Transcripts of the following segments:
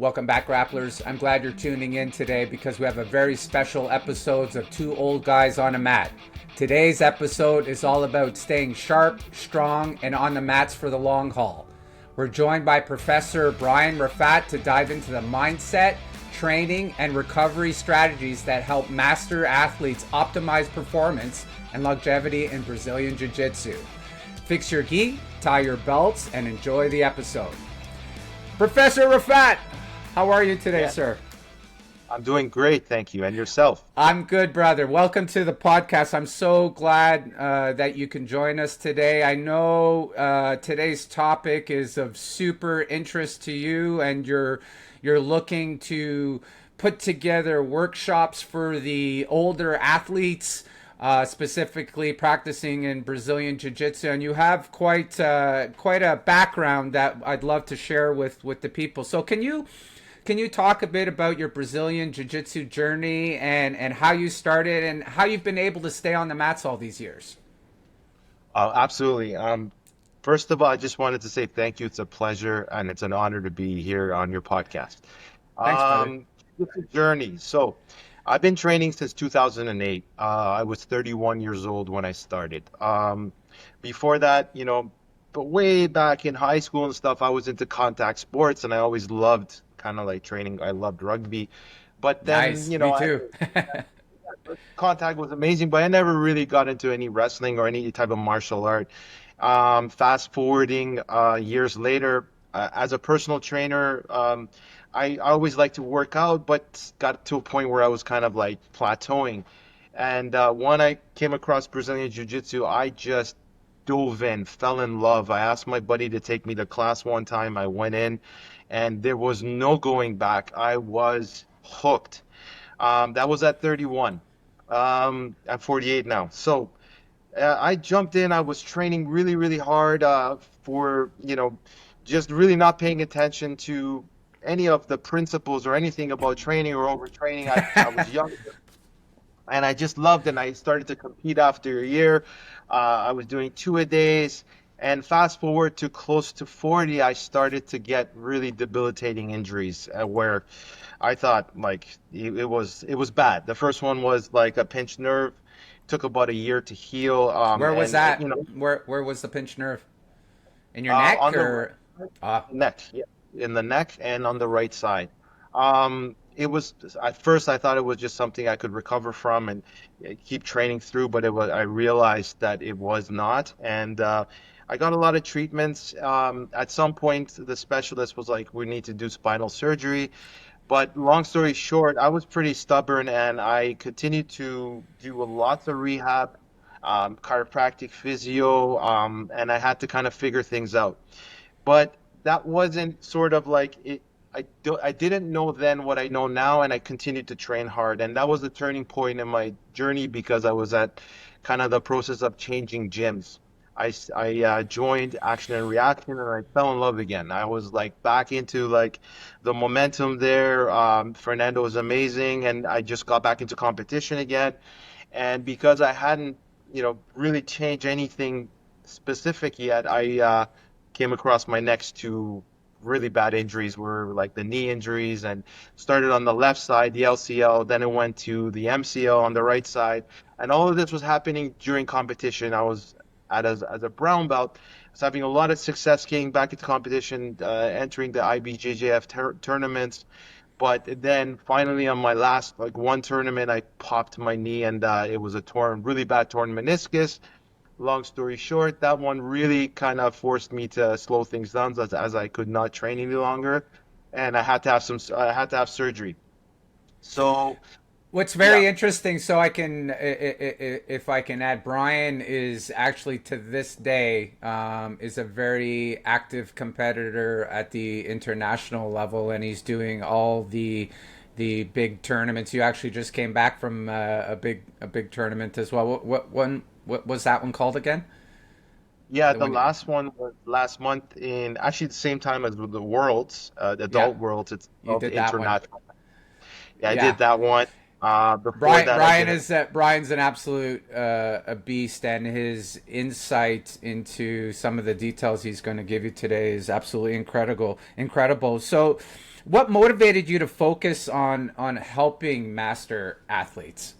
Welcome back, Grapplers. I'm glad you're tuning in today because we have a very special episode of Two Old Guys on a Mat. Today's episode is all about staying sharp, strong, and on the mats for the long haul. We're joined by Professor Brian Rafat to dive into the mindset, training, and recovery strategies that help master athletes optimize performance and longevity in Brazilian Jiu Jitsu. Fix your gi, tie your belts, and enjoy the episode. Professor Rafat, how are you today, sir? I'm doing great, thank you. And yourself? I'm good, brother. Welcome to the podcast. I'm so glad that you can join us today. I know today's topic is of super interest to you, and you're looking to put together workshops for the older athletes, specifically practicing in Brazilian Jiu Jitsu, and you have quite a background that I'd love to share with the people. So can you talk a bit about your Brazilian Jiu Jitsu journey and how you started and how you've been able to stay on the mats all these years? Absolutely. First of all, I just wanted to say thank you. It's a pleasure and it's an honor to be here on your podcast. Thanks, brother. It's a journey. So, I've been training since 2008. I was 31 years old when I started. Before that, but way back in high school and stuff, I was into contact sports and I always loved kind of like training. I loved rugby. But then, Nice. Me too. contact was amazing, but I never really got into any wrestling or any type of martial art. Fast forwarding years later, as a personal trainer, I always liked to work out, but got to a point where I was kind of like plateauing. And when I came across Brazilian Jiu Jitsu, I just dove in, fell in love. I asked my buddy to take me to class one time. I went in, and there was no going back. I was hooked. That was at 31. I'm 48 now. So I jumped in. I was training really, really hard for, just really not paying attention to any of the principles or anything about training or overtraining. I was young and I just loved it. And I started to compete after a year. I was doing two-a-days. And fast forward to close to 40, I started to get really debilitating injuries where I thought like it was bad. The first one was like a pinched nerve. Took about a year to heal. Where was And that? Where was the pinched nerve? In your neck on the or? Uh, neck, yeah, in the neck and on the right side. It was at first I thought it was just something I could recover from and keep training through, but it was I realized that it was not, and I got a lot of treatments. At some point, the specialist was like, "We need to do spinal surgery." But long story short, I was pretty stubborn, and I continued to do lots of rehab, chiropractic, physio, and I had to kind of figure things out. But that wasn't sort of like it. I didn't know then what I know now, and I continued to train hard. And that was the turning point in my journey because I was at kind of the process of changing gyms. I joined Action and Reaction, and I fell in love again. I was like back into like the momentum there. Fernando was amazing, and I just got back into competition again. And because I hadn't, really changed anything specific yet, I came across my next two really bad injuries were like the knee injuries and started on the left side, the LCL, then it went to the MCL on the right side. And all of this was happening during competition. I was as a brown belt. I was having a lot of success getting back into competition, entering the IBJJF tournaments. But then finally on my last like one tournament, I popped my knee and it was a really bad torn meniscus. Long story short, that one really kind of forced me to slow things down as I could not train any longer, and I had to have surgery. So What's yeah, very interesting, so I can, if I can add, Brian is actually to this day is a very active competitor at the international level, and he's doing all the big tournaments. You actually just came back from a big tournament as well. What was that one called again? yeah. The The one, last one was last month in actually the same time as the Worlds, the yeah, Adult Worlds. It's you called did that one. International. Yeah, I Yeah, did that one. Before that, I did. Brian's an absolute a beast, and his insight into some of the details he's going to give you today is absolutely incredible. Incredible. So, What motivated you to focus on helping master athletes?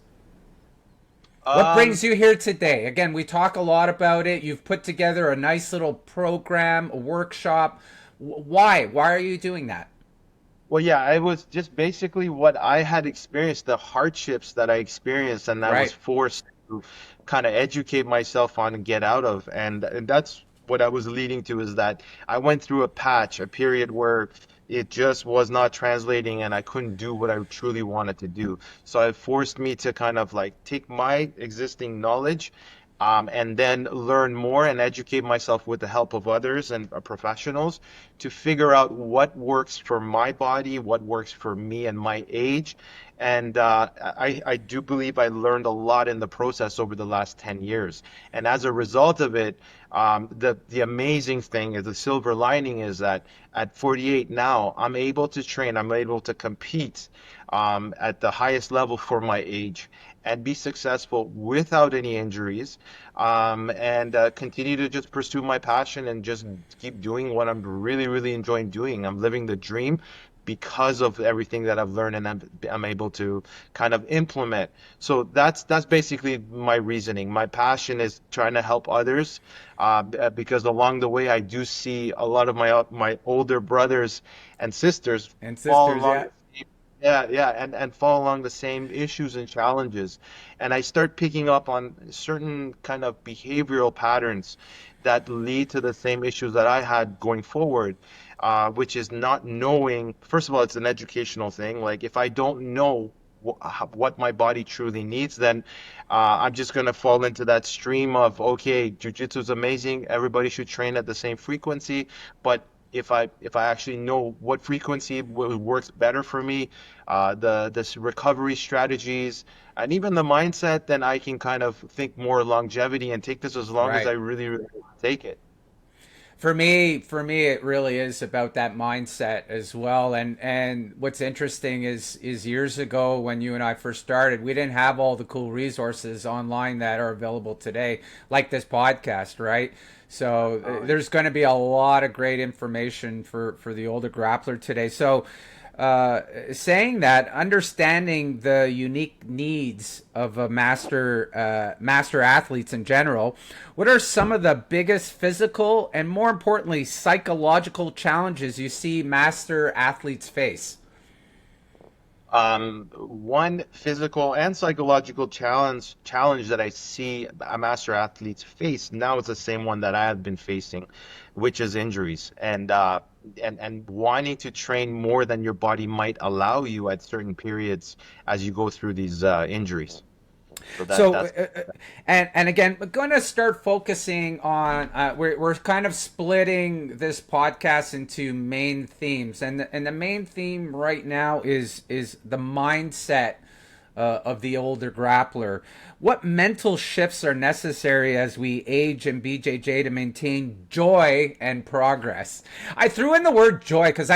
What brings Um, you here today? Again, we talk a lot about it. You've put together a nice little program, a workshop. Why? Why are you doing that? well, yeah, it was just basically what I had experienced, the hardships that I experienced, and I was Right. forced to kind of educate myself on and get out of. And that's what I was leading to, is that I went through a patch, a period where it just was not translating and I couldn't do what I truly wanted to do. So it forced me to kind of like take my existing knowledge, and then learn more and educate myself with the help of others and professionals to figure out what works for my body, what works for me and my age. And I do believe I learned a lot in the process over the last 10 years. And as a result of it, the amazing thing is, the silver lining is that at 48 now, I'm able to train, I'm able to compete at the highest level for my age and be successful without any injuries, and continue to just pursue my passion and just keep doing what I'm really, really enjoying doing. I'm living the dream because of everything that I've learned and I'm able to kind of implement. So that's basically my reasoning. My passion is trying to help others, because along the way I do see a lot of my older brothers and sisters And fall sisters, along yeah. the same, yeah, yeah, and fall along the same issues and challenges. And I start picking up on certain kind of behavioral patterns that lead to the same issues that I had going forward, which is not knowing. First of all, it's an educational thing. Like, if I don't know what my body truly needs, then I'm just going to fall into that stream of, okay, jujitsu is amazing. Everybody should train at the same frequency. But if I actually know what frequency works better for me, the recovery strategies, and even the mindset, then I can kind of think more longevity and take this as long as I Right. really, really want to take it. For me, it really is about that mindset as well. And what's interesting is years ago when you and I first started, we didn't have all the cool resources online that are available today, like this podcast, right? So there's going to be a lot of great information for the older grappler today. So saying that, understanding the unique needs of a master athletes in general, what are some of the biggest physical and, more importantly, psychological challenges you see master athletes face? One physical and psychological challenge that I see master athletes face now is the same one that I have been facing, which is injuries, and wanting to train more than your body might allow you at certain periods as you go through these injuries. So So, that's and again, we're going to start focusing on. We're kind of splitting this podcast into main themes, and the main theme right now is the mindset of the older grappler. What mental shifts are necessary as we age in BJJ to maintain joy and progress? I threw in the word joy because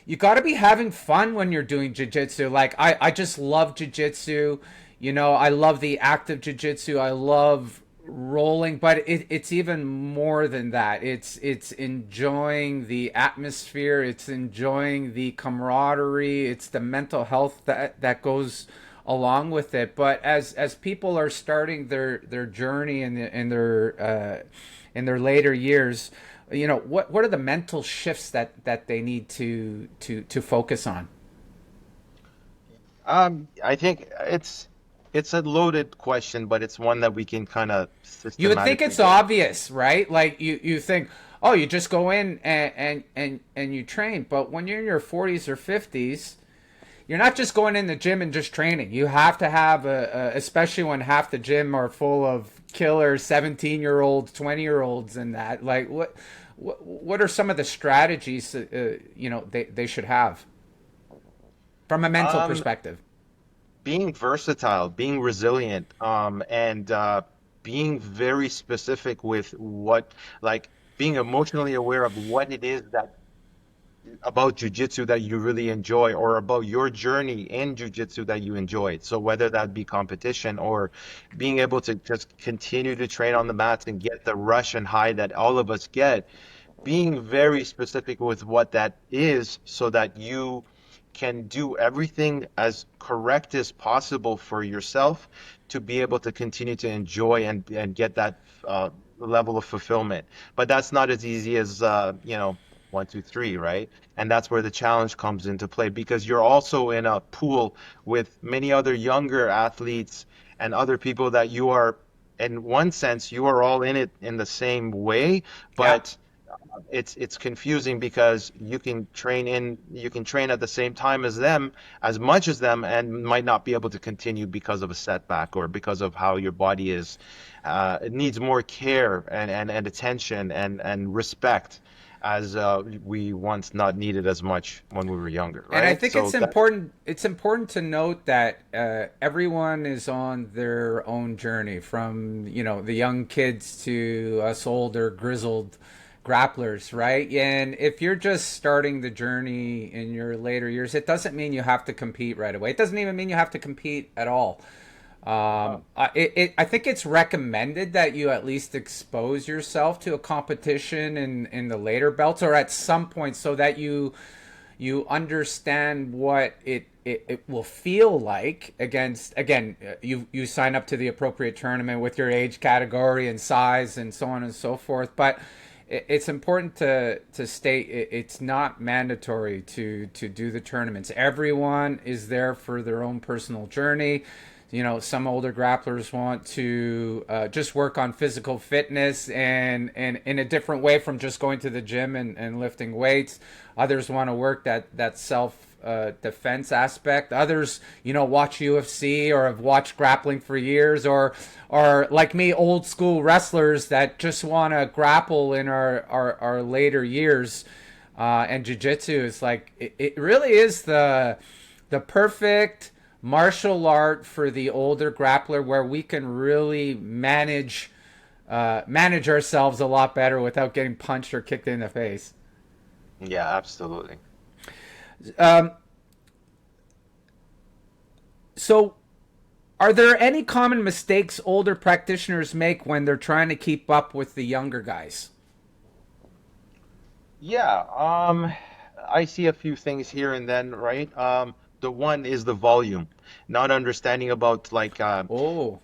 you got to be having fun when you're doing jiu-jitsu. Like, I just love jiu-jitsu. You know, I love the active jiu-jitsu. I love rolling, but it's even more than that. It's enjoying the atmosphere. It's enjoying the camaraderie. It's the mental health that goes along with it. But as people are starting their journey in their later years, you know, what are the mental shifts that they need to focus on? I think it's a loaded question, but it's one that we can kind of You would think systematically it's go. obvious, right? Like you think, oh, you just go in and you train. But when you're in your 40s or 50s, you're not just going in the gym and just training. You have to have especially when half the gym are full of killer 17-year-olds, 20-year-olds, and that. Like what are some of the strategies you know they should have from a mental Um, perspective? Being versatile, being resilient, and being very specific with what, like, being emotionally aware of what it is that about jujitsu that you really enjoy, or about your journey in jujitsu that you enjoy. So whether that be competition or being able to just continue to train on the mats and get the rush and high that all of us get, being very specific with what that is so that you can do everything as correct as possible for yourself to be able to continue to enjoy and get that level of fulfillment. But that's not as easy as one, two, three, right? And that's where the challenge comes into play because you're also in a pool with many other younger athletes and other people that you are, in one sense, you are all in it in the same way, Yeah. but it's confusing because you can train at the same time as them, as much as them, and might not be able to continue because of a setback or because of how your body is. It needs more care and attention and respect as we once not needed as much when we were younger, And I right? think So it's that, important. It's important to note that everyone is on their own journey, from the young kids to us older grizzled grapplers, right? And if you're just starting the journey in your later years, it doesn't mean you have to compete right away. It doesn't even mean you have to compete at all. I think it's recommended that you at least expose yourself to a competition in the later belts or at some point so that you understand what it will feel like against, again, you sign up to the appropriate tournament with your age category and size and so on and so forth, but it's important to state it's not mandatory to do the tournaments. Everyone is there for their own personal journey. Some older grapplers want to just work on physical fitness and in a different way from just going to the gym and lifting weights. Others want to work that self defense aspect. Others, watch UFC or have watched grappling for years, or like me, old school wrestlers that just want to grapple in our later years. And jiu-jitsu is like it really is the perfect martial art for the older grappler, where we can really manage ourselves a lot better without getting punched or kicked in the face. yeah, absolutely. Um, so, are there any common mistakes older practitioners make when they're trying to keep up with the younger guys? Yeah, I see a few things here and then, right? The one is the volume, not understanding about like Oh,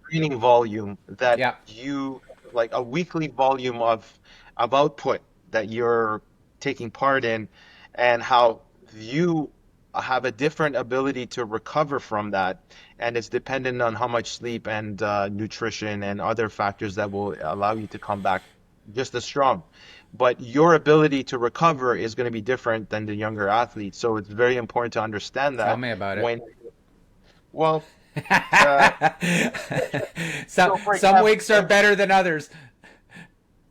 training volume that yeah. you like a weekly volume of output that you're taking part in, and how you have a different ability to recover from that, and it's dependent on how much sleep and nutrition and other factors that will allow you to come back just as strong. But your ability to recover is going to be different than the younger athletes, so it's very important to understand Tell that me about it. when, well, uh, some so for some example, weeks are better than others.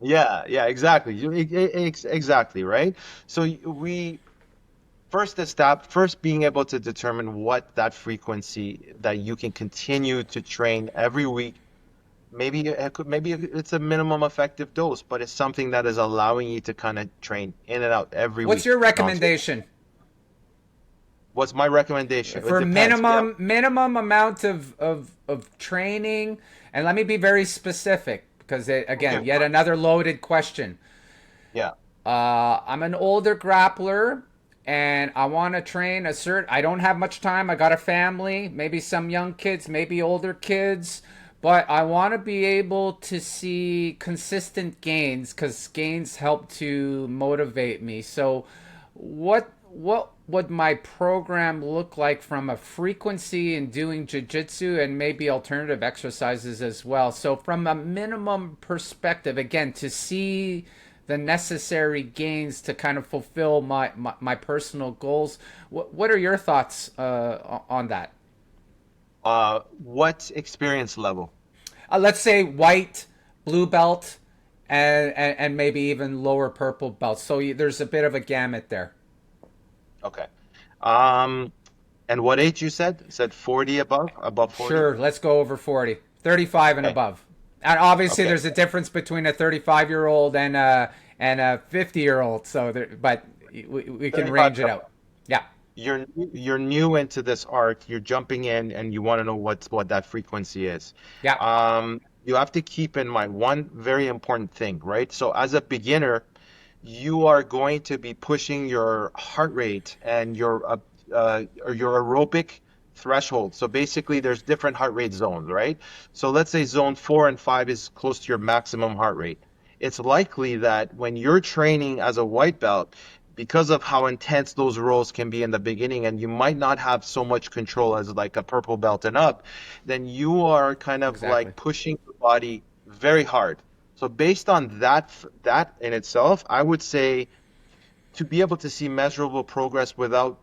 yeah, yeah, exactly. Exactly, right? So we first being able to determine what that frequency that you can continue to train every week. Maybe it's a minimum effective dose, but it's something that is allowing you to kind of train in and out every What's week your nonstop. recommendation What's my recommendation? It for depends. Yeah. minimum amount of training? And let me be very specific, because Okay. again, yet another loaded question. Yeah. I'm an older grappler and I want to train a certain. I don't have much time. I got a family, maybe some young kids, maybe older kids, but I want to be able to see consistent gains because gains help to motivate me. So, what would my program look like from a frequency in doing jiu-jitsu and maybe alternative exercises as well? So from a minimum perspective, again, to see the necessary gains to kind of fulfill my personal goals. What are your thoughts on that? What experience level? Let's say white, blue belt, and maybe even lower purple belt. So there's a bit of a gamut there. Okay. Um, and what age you said? You said 40 above 40? Sure, let's go over 40, 35 and Okay. above. And obviously Okay. there's a difference between a 35-year-old and a 50-year-old. So but we can 35 range it and out. above. Yeah. You're new into this art. You're jumping in and you want to know what that frequency is. Yeah. You have to keep in mind one very important thing, right? So as a beginner, you are going to be pushing your heart rate and or your aerobic threshold. So basically, there's different heart rate zones, right? So let's say zone 4 and 5 is close to your maximum heart rate. It's likely that when you're training as a white belt, because of how intense those roles can be in the beginning, and you might not have so much control as like a purple belt and up, then you are kind of Exactly. like pushing the body very hard. So based on that in itself, I would say to be able to see measurable progress without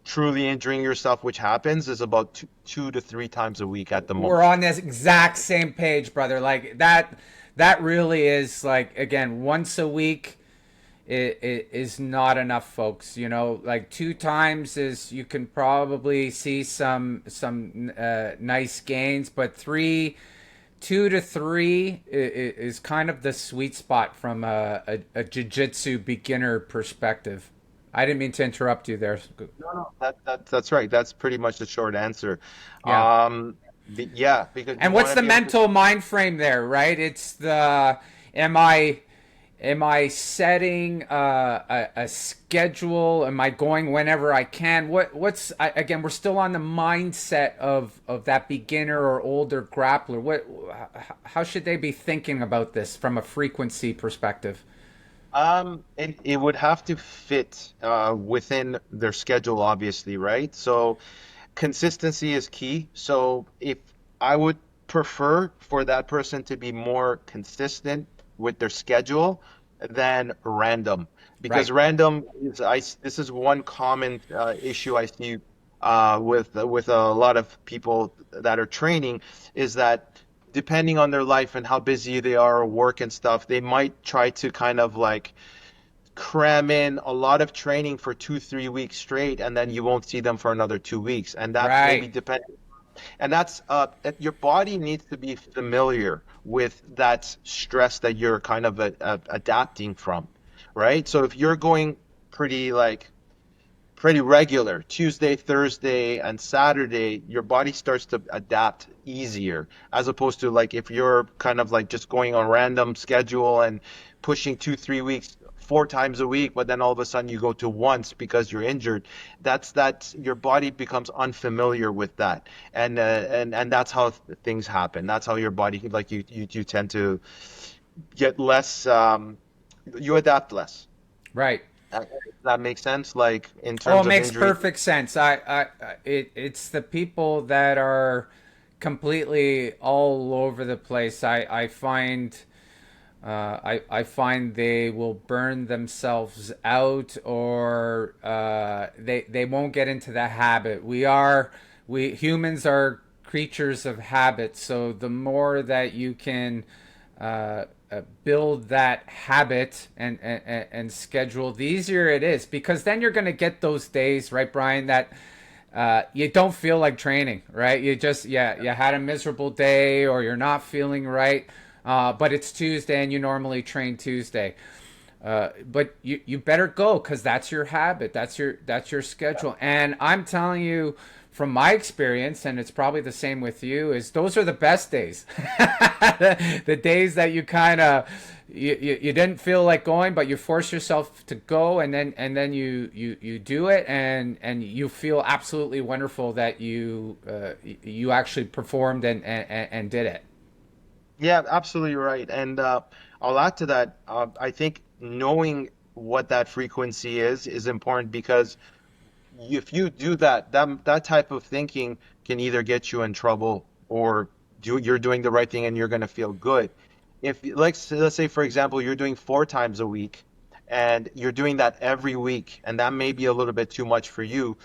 truly injuring yourself, which happens, is about two to three times a week at the We're most. on this exact same page, brother. Like that really is like, again, once a week is not enough, folks. You know, like two times is, you can probably see some nice gains, but two to three is kind of the sweet spot from a jiu-jitsu beginner perspective. I didn't mean to interrupt you there. No, no, that's right. That's pretty much the short answer. Yeah. Yeah, because you And what's want to the be able to. mental mind frame there, right? It's the, am I am I setting a schedule? Am I going whenever I can? Again? We're still on the mindset of that beginner or older grappler. How should they be thinking about this from a frequency perspective? It would have to fit within their schedule, obviously, right? So consistency is key. So if I would prefer for that person to be more consistent with their schedule than random, because Right. random is this is one common issue I see with a lot of people that are training is that depending on their life and how busy they are or work and stuff, they might try to kind of like cram in a lot of training for 2, 3 weeks straight, and then you won't see them for another 2 weeks. And that maybe Right. depends. And your body needs to be familiar with that stress that you're kind of adapting from, right? So if you're going pretty like pretty regular. Tuesday, Thursday, and Saturday, your body starts to adapt easier, as opposed to like if you're kind of like just going on random schedule and pushing 2, 3 weeks, 4 times a week, but then all of a sudden you go to once because you're injured. That's your body becomes unfamiliar with that, and that's how things happen. That's how your body like you tend to get less. You adapt less. Right. Does that make sense? Like in Oh, it terms of makes injury. perfect sense. It's the people that are completely all over the place. I find I find they will burn themselves out, or they won't get into the habit. We humans are creatures of habit. So the more that you can build that habit and schedule, the easier it is, because then you're going to get those days, right, Brian, that you don't feel like training, right? You just, yeah, you had a miserable day, or you're not feeling right, but it's Tuesday and you normally train Tuesday. But you better go, because that's your habit, that's your schedule. And I'm telling you, from my experience, and it's probably the same with you, is those are the best days. The days that you kind of you didn't feel like going, but you force yourself to go, and then you do it, and you feel absolutely wonderful that you actually performed and did it. Yeah, absolutely right. And I'll add to that. I think knowing what that frequency is important because if you do that type of thinking can either get you in trouble or you're doing the right thing and you're going to feel good. If like let's say for example you're doing 4 times a week and you're doing that every week and that may be a little bit too much for you,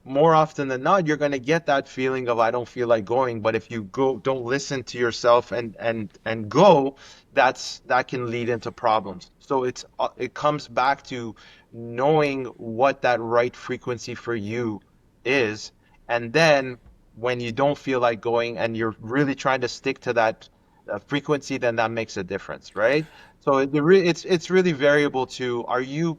more often than not, you're going to get that feeling of I don't feel like going. But if you go, don't listen to yourself and go, that can lead into problems. So it comes back to knowing what that right frequency for you is, and then when you don't feel like going and you're really trying to stick to that frequency, then that makes a difference, right? So it's really variable to are you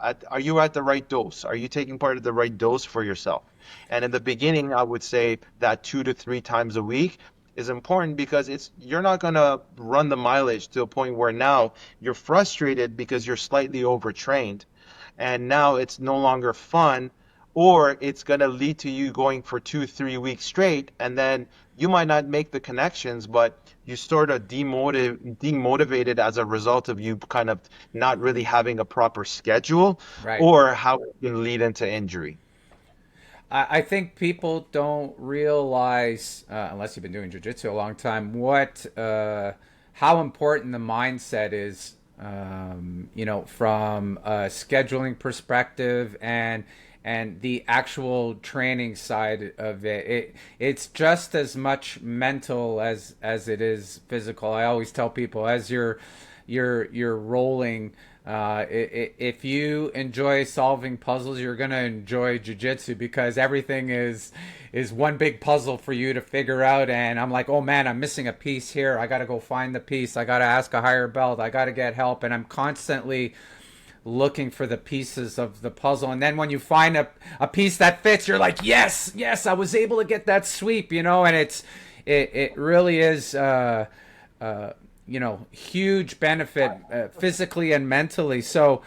at the right dose? Are you taking part of the right dose for yourself? And in the beginning, I would say that 2 to 3 times a week is important because you're not going to run the mileage to a point where now you're frustrated because you're slightly overtrained and now it's no longer fun, or it's going to lead to you going for 2, 3 weeks straight, and then you might not make the connections, but you sort of demotivated as a result of you kind of not really having a proper schedule, Right. or how it can lead into injury. I think people don't realize, unless you've been doing jiu-jitsu a long time, how important the mindset is. From a scheduling perspective and the actual training side of it. It's just as much mental as it is physical. I always tell people as you're rolling. If you enjoy solving puzzles, you're gonna enjoy jiu-jitsu because everything is one big puzzle for you to figure out. And I'm like, oh man, I'm missing a piece here. I gotta go find the piece. I gotta ask a higher belt. I gotta get help. And I'm constantly looking for the pieces of the puzzle. And then when you find a piece that fits, you're like, yes, I was able to get that sweep, and it really is huge benefit physically and mentally. So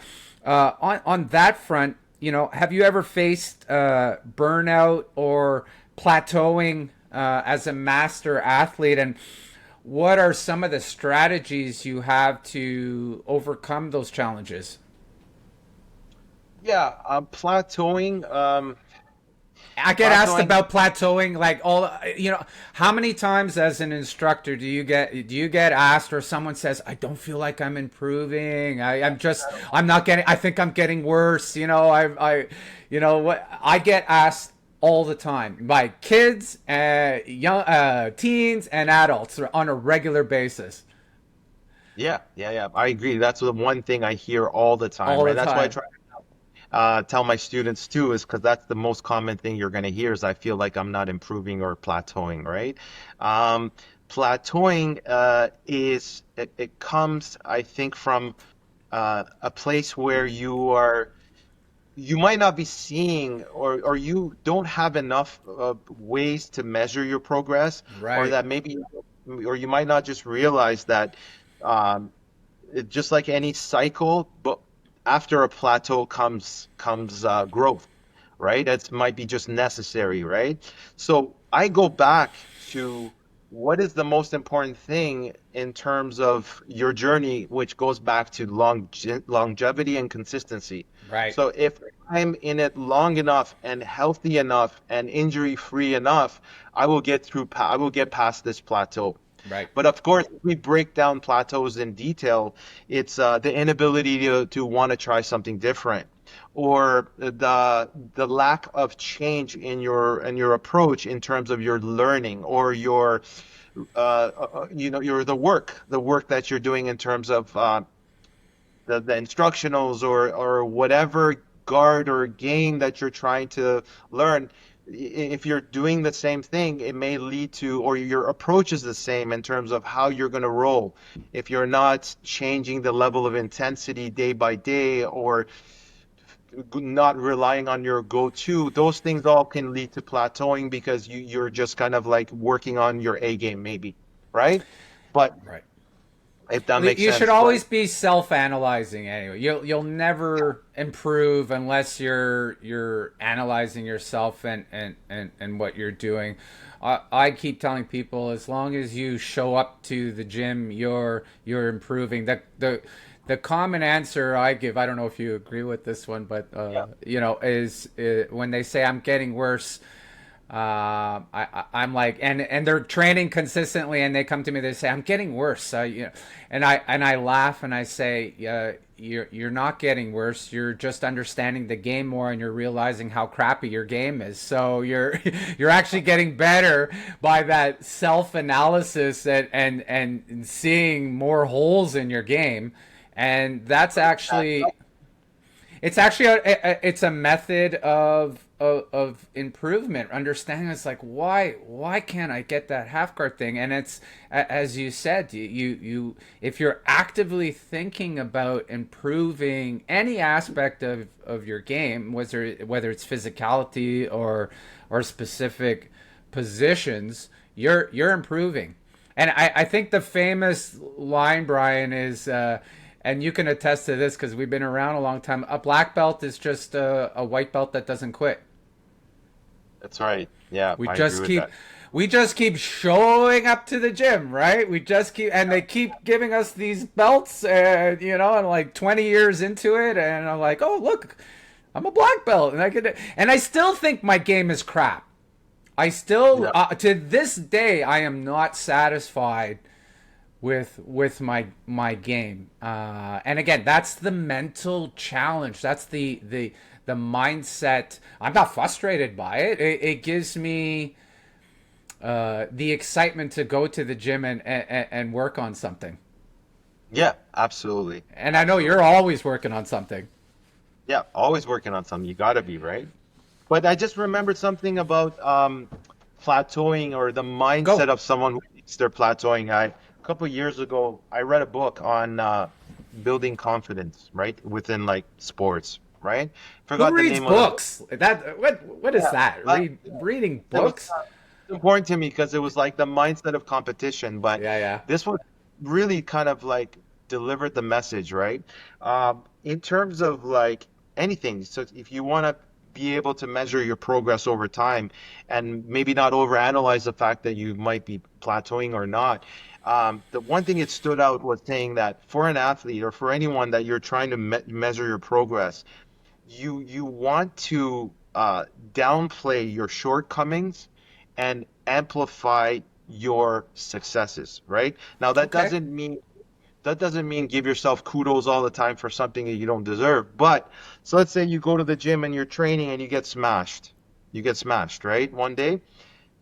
on that front, have you ever faced burnout or plateauing as a master athlete? And what are some of the strategies you have to overcome those challenges? Yeah, plateauing. I get asked Plateauing. about plateauing like how many times as an instructor do you get asked or someone says I don't feel like I'm improving. I'm not getting I think I'm getting worse. What I get asked all the time by kids, young teens and adults on a regular basis. Yeah, yeah, yeah. I agree. That's the one thing I hear all the time, All right? the That's why I time. try tell my students too, is because that's the most common thing you're going to hear is I feel like I'm not improving or plateauing, right? Um, Plateauing it comes, I think, from a place where you might not be seeing or you don't have enough ways to measure your progress, or Right. that maybe or you might not just realize that um, just like any cycle, but after a plateau comes growth, right? That might be just necessary, right? So I go back to what is the most important thing in terms of your journey, which goes back to longevity and consistency. Right. So if I'm in it long enough and healthy enough and injury free enough, I will get past this plateau. Right. But of course, if we break down plateaus in detail, it's the inability to want to try something different, or the lack of change in your approach in terms of your learning, or your your the work that you're doing in terms of the instructionals, or whatever guard or game that you're trying to learn. If you're doing the same thing, it may lead to, or your approach is the same in terms of how you're going to roll. If you're not changing the level of intensity day by day, or not relying on your go-to, those things all can lead to plateauing because you're just kind of like working on your A game, maybe, right? But Right. if that Well, makes you should sense, but always be self-analyzing anyway. You'll never improve unless you're analyzing yourself and what you're doing. I keep telling people as long as you show up to the gym, you're improving. The common answer I give, I don't know if you agree with this one, but yeah. is when they say I'm getting worse. I'm like, and they're training consistently, and they come to me. They say, "I'm getting worse." And I laugh and I say, you're not getting worse. You're just understanding the game more, and you're realizing how crappy your game is. So you're you're actually getting better by that self analysis and seeing more holes in your game, and that's actually it's a method of improvement, understanding it's like why can't I get that half guard thing. And it's as you said, you if you're actively thinking about improving any aspect of your game, whether it's physicality or specific positions, you're improving. And I think the famous line, Brian, is, and you can attest to this because we've been around a long time. A black belt is just a white belt that doesn't quit. That's right. Yeah, We I agree just with keep that. we just keep showing up to the gym, right? We just keep, and they keep giving us these belts, and and like 20 years into it, and I'm like, oh look, I'm a black belt, and I still think my game is crap. I still, Yeah. to this day, I am not satisfied with my game. And again, that's the mental challenge. That's the mindset. I'm not frustrated by it. It gives me the excitement to go to the gym and work on something. Yeah, absolutely. And I know you're Absolutely. always working on something. Yeah, always working on something. You gotta be, right? But I just remembered something about plateauing or the mindset Go. of someone who thinks they're plateauing. A couple of years ago, I read a book on building confidence, right? Within like sports, right? Who Forgot the reads name of the book. books? What is Yeah, that? but Reading it was books? important to me because it was like the mindset of competition. But Yeah, yeah. this one really kind of like delivered the message, right? In terms of like anything. So if you want to be able to measure your progress over time and maybe not overanalyze the fact that you might be plateauing or not. The one thing it stood out was saying that for an athlete or for anyone that you're trying to measure your progress, you want to downplay your shortcomings and amplify your successes, right? Now Okay. that doesn't mean give yourself kudos all the time for something that you don't deserve. But so let's say you go to the gym and you're training and you get smashed. You get smashed, right? One day,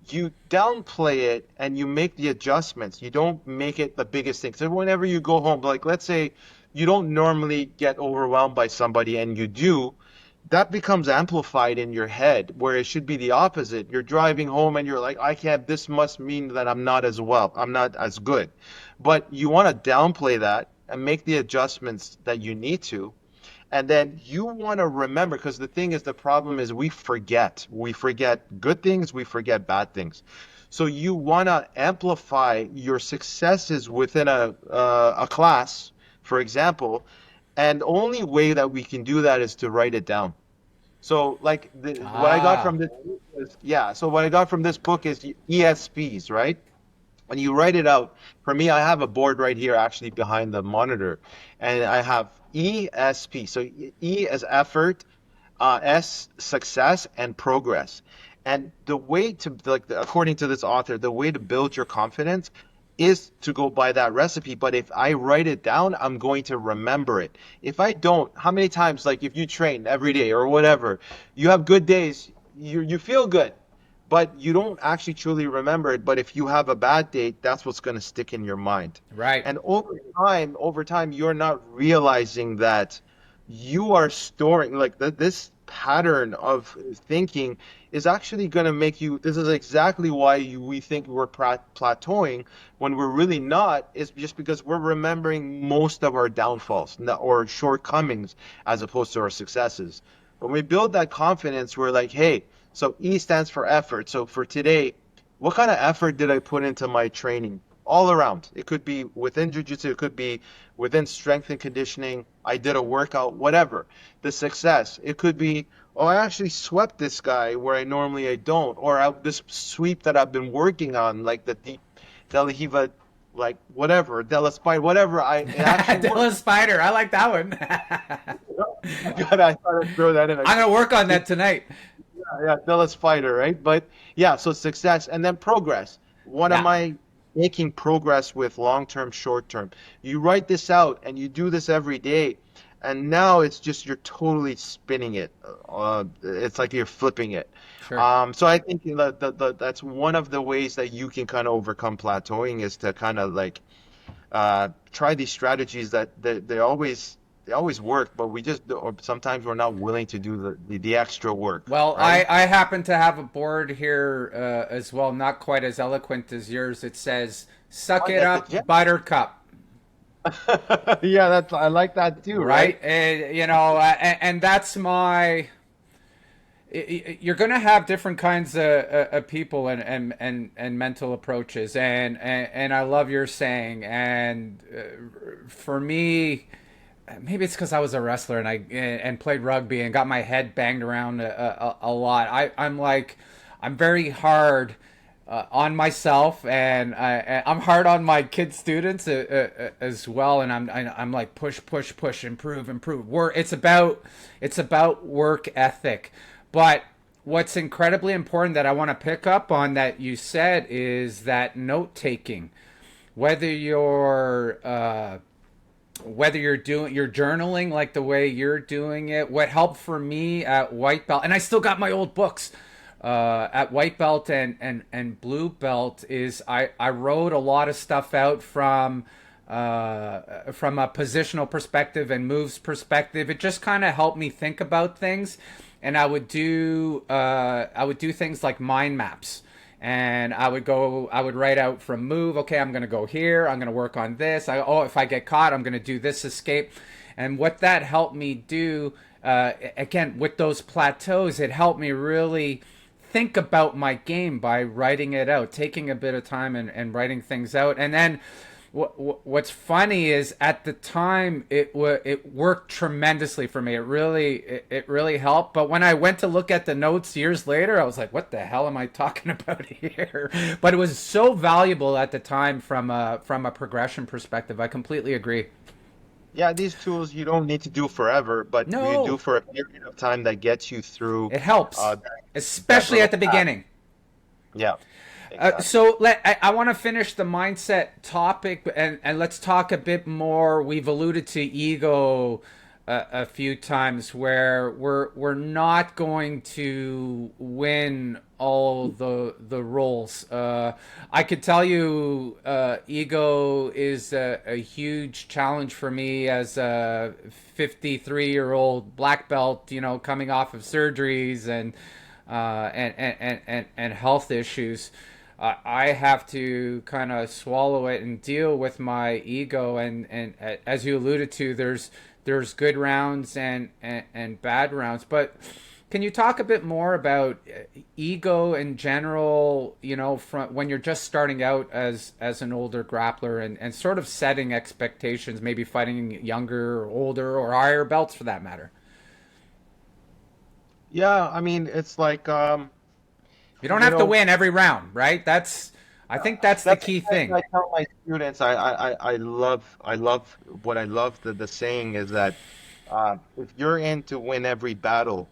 you downplay it and you make the adjustments. You don't make it the biggest thing. So whenever you go home, like let's say you don't normally get overwhelmed by somebody and you do, that becomes amplified in your head where it should be the opposite. You're driving home and you're like, I can't, this must mean that I'm not as well, I'm not as good. But you want to downplay that and make the adjustments that you need to. And then you want to remember, because the thing is, the problem is we forget. We forget good things, we forget bad things. So you want to amplify your successes within a class, for example, and the only way that we can do that is to write it down. So like what I got Ah. from this book is, yeah, so what I got from this book is ESPs, right? And you write it out. For me, I have a board right here actually behind the monitor, and I have ESP. So E as effort, S success, and progress. And the way to like according to this author, the way to build your confidence is to go by that recipe. But if I write it down, I'm going to remember it. If I don't, how many times, like if you train every day or whatever, you have good days, you feel good, but you don't actually truly remember it. But if you have a bad day, that's what's going to stick in your mind. Right. And over time, you're not realizing that you are storing like this pattern of thinking is actually going to make you. This is exactly why we think we're plateauing when we're really not. Is just because we're remembering most of our downfalls or shortcomings as opposed to our successes. When we build that confidence, we're like, hey, so E stands for effort. So for today, what kind of effort did I put into my training? All around. It could be within jiu-jitsu, it could be within strength and conditioning. I did a workout, whatever. The success. It could be, oh, I actually swept this guy where I don't, or this sweep that I've been working on, like the deep Delahiva, like whatever, Della Spine, whatever. It actually Dilla worked. Spider. I like that one. God, I thought I'd throw that in. I'm gonna work on that tonight. Yeah, Della Spider, right? But yeah, so success and then progress. What am Yeah. I making progress with long term, short term? You write this out and you do this every day, and now it's just you're totally spinning it. It's like you're flipping it. Sure. So I think that's one of the ways that you can kind of overcome plateauing is to kind of like try these strategies that they always work, but we just or sometimes we're not willing to do the extra work, Well, right? I happen to have a board here as well, not quite as eloquent as yours. It says, "Suck Oh, it at the up, gym. Buttercup." Yeah, I like that too, right? Right? And that's my. you're going to have different kinds of people and mental approaches, and I love your saying. And for me, maybe it's because I was a wrestler and played rugby and got my head banged around a lot. I'm very hard on myself, and I'm hard on my kid students as well. And I'm like push, improve. It's about work ethic, but what's incredibly important that I want to pick up on that you said is that note taking, whether you're journaling like the way you're doing it. What helped for me at white belt, and I still got my old books at white belt and blue belt, is I wrote a lot of stuff out from a positional perspective and moves perspective. It just kind of helped me think about things, and I would do things like mind maps. And I would write out from move. Okay, I'm going to go here. I'm going to work on this. If I get caught, I'm going to do this escape. And what that helped me do, again, with those plateaus, it helped me really think about my game by writing it out, taking a bit of time and writing things out. And then what's funny is at the time it worked tremendously for me. It really helped. But when I went to look at the notes years later, I was like, "What the hell am I talking about here?" But it was so valuable at the time from a progression perspective. I completely agree. Yeah, these tools you don't need to do forever, but you do No, for a period of time that gets you through it helps, that, that especially at little the path. beginning. Yeah, exactly. I want to finish the mindset topic, and let's talk a bit more. We've alluded to ego a few times, where we're not going to win all the roles. I could tell you, ego is a huge challenge for me as a 53-year-old black belt. Coming off of surgeries and health issues. I have to kind of swallow it and deal with my ego. And as you alluded to, there's good rounds and bad rounds. But can you talk a bit more about ego in general? From when you're just starting out as an older grappler, and sort of setting expectations, maybe fighting younger or older or higher belts for that matter. Yeah, I mean, it's like You don't you have to know, win every round, right? I think that's the that's key something thing. I tell my students. I love what I love the saying is that if you're in to win every battle,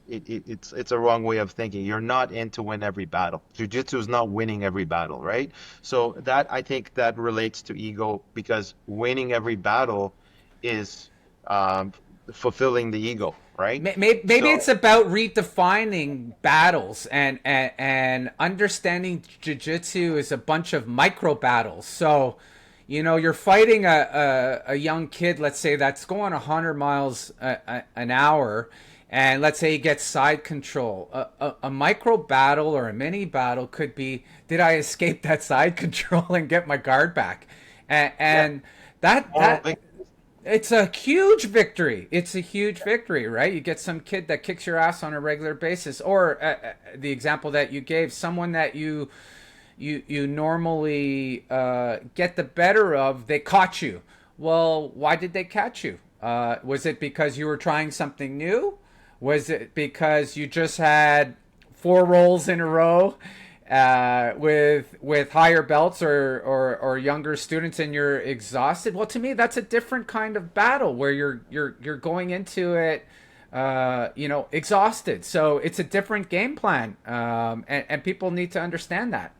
it's a wrong way of thinking. You're not in to win every battle. Jiu-jitsu is not winning every battle, right? So that I think that relates to ego because winning every battle is um, fulfilling the ego, right? Maybe it's So about redefining battles and understanding jiu-jitsu is a bunch of micro battles. So, you're fighting a young kid, let's say, that's going 100 miles an hour, and let's say he gets side control. A micro battle or a mini battle could be, did I escape that side control and get my guard back? And, yeah, and that moral that victory. it's a huge victory. It's a huge victory, right? You get some kid that kicks your ass on a regular basis, or the example that you gave, someone that you normally get the better of. They caught you. Well, why did they catch you? Was it because you were trying something new? Was it because you just had four rolls in a row with higher belts or younger students and you're exhausted? Well, to me, that's a different kind of battle where you're going into it, exhausted. So it's a different game plan, and people need to understand that.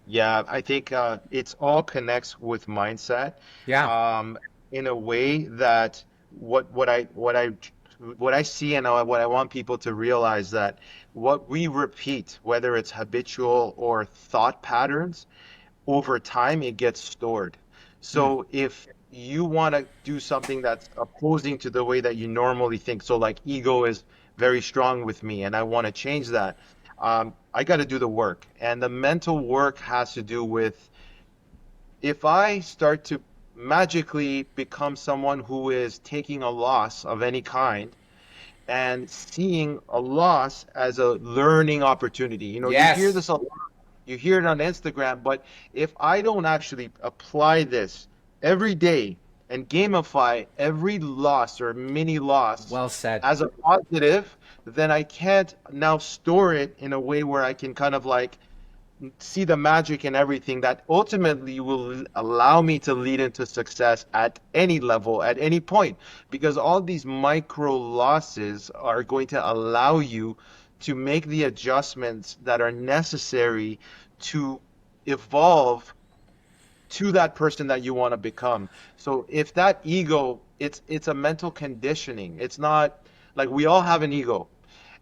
Yeah, I think it's all connects with mindset, Yeah. um, in a way that what I see and what I want people to realize that what we repeat, whether it's habitual or thought patterns, over time it gets stored. Mm. So if you want to do something that's opposing to the way that you normally think, so like ego is very strong with me and I want to change that, I got to do the work. And the mental work has to do with if I start to magically become someone who is taking a loss of any kind, and seeing a loss as a learning opportunity. You know, you hear Yes. this a lot, you hear it on Instagram, but if I don't actually apply this every day and gamify every loss or mini loss Well said. as a positive, then I can't now store it in a way where I can kind of like see the magic in everything that ultimately will allow me to lead into success at any level, at any point. Because all these micro losses are going to allow you to make the adjustments that are necessary to evolve to that person that you want to become. So if that ego, it's a mental conditioning. It's not like we all have an ego,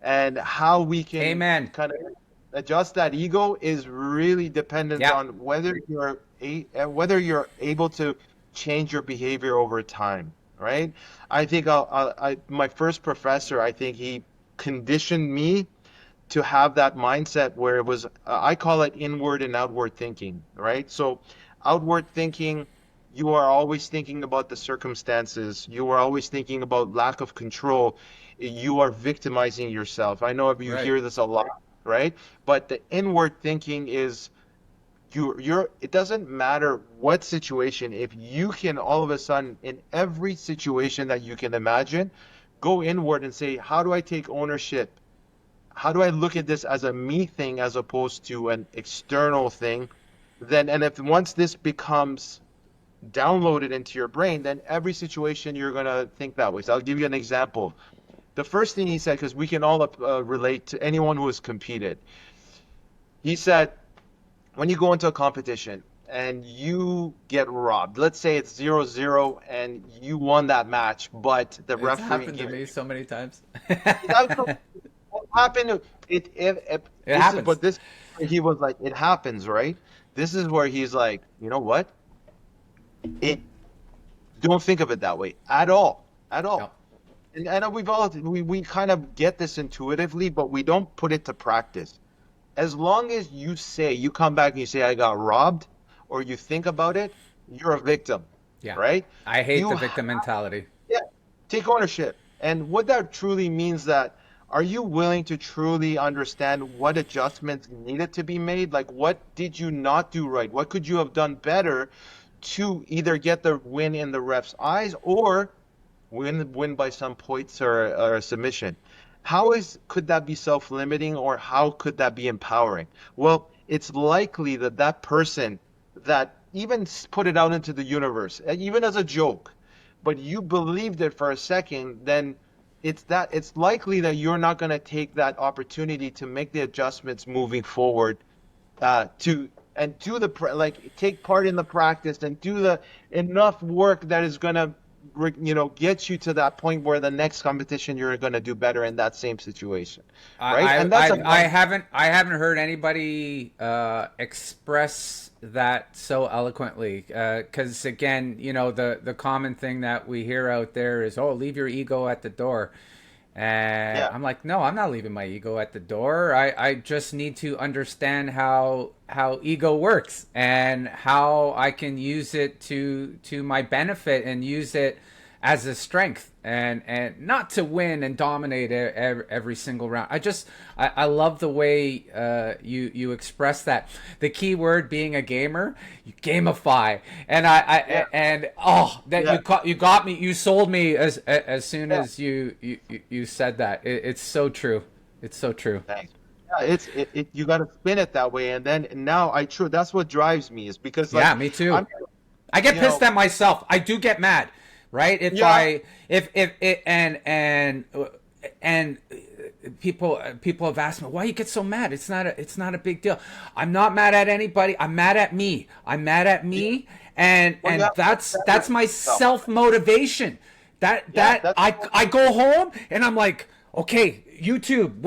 and how we can Amen. kind of adjust that ego is really dependent Yeah. on whether you're able to change your behavior over time, right? I think my first professor, I think he conditioned me to have that mindset where it was, I call it inward and outward thinking, right? So, outward thinking, you are always thinking about the circumstances, you are always thinking about lack of control, you are victimizing yourself. I know you Right. hear this a lot, right? But the inward thinking is it doesn't matter what situation, if you can all of a sudden, in every situation that you can imagine, go inward and say, how do I take ownership? How do I look at this as a me thing as opposed to an external thing? Then, and if once this becomes downloaded into your brain, then every situation you're going to think that way. So I'll give you an example. The first thing he said, because we can all relate to anyone who has competed, he said, when you go into a competition and you get robbed, let's say it's 0-0 and you won that match, but the It's referee happened to gives me so many times. you, what happened? It This is happens. what this. He was like, it happens, right? This is where he's like, you know what? It don't think of it that way at all, at Yep. all. And I know we kind of get this intuitively, but we don't put it to practice. As long as you come back and you say I got robbed, or you think about it, you're a victim, Yeah. right? I hate the You victim mentality. Yeah, take ownership. And what that truly means that are you willing to truly understand what adjustments needed to be made? Like what did you not do right? What could you have done better to either get the win in the ref's eyes or win by some points or a submission? How is could that be self-limiting or how could that be empowering? Well, it's likely that that person that even put it out into the universe, even as a joke, but you believed it for a second, then it's likely that you're not going to take that opportunity to make the adjustments moving forward to and do like take part in the practice and do the enough work that is going to get you to that point where the next competition you're going to do better in that same situation, right? I, And that's a I haven't heard anybody express that so eloquently. Because again, the common thing that we hear out there is, "Oh, leave your ego at the door," and yeah, I'm like, "No, I'm not leaving my ego at the door. I just need to understand how ego works and how I can use it to my benefit and use it as a strength and not to win and dominate every single round. I love the way you express that. The key word being a gamer, you gamify, and yeah, that yeah, you got me, you sold me as soon yeah. as you said that. It's so true. It's so true. Thanks. Yeah, you got to spin it that way, and then now that's what drives me is because Yeah, like me too. I'm, I get you pissed know, at myself. I do get mad, right? yeah, If it and people have asked me why you get so mad. It's not a big deal. I'm not mad at anybody. I'm mad at me. I'm mad at yeah. me, Well, you and have to understand that's my yourself. self motivation. That Yeah, that that's I go home and I'm like, okay, YouTube,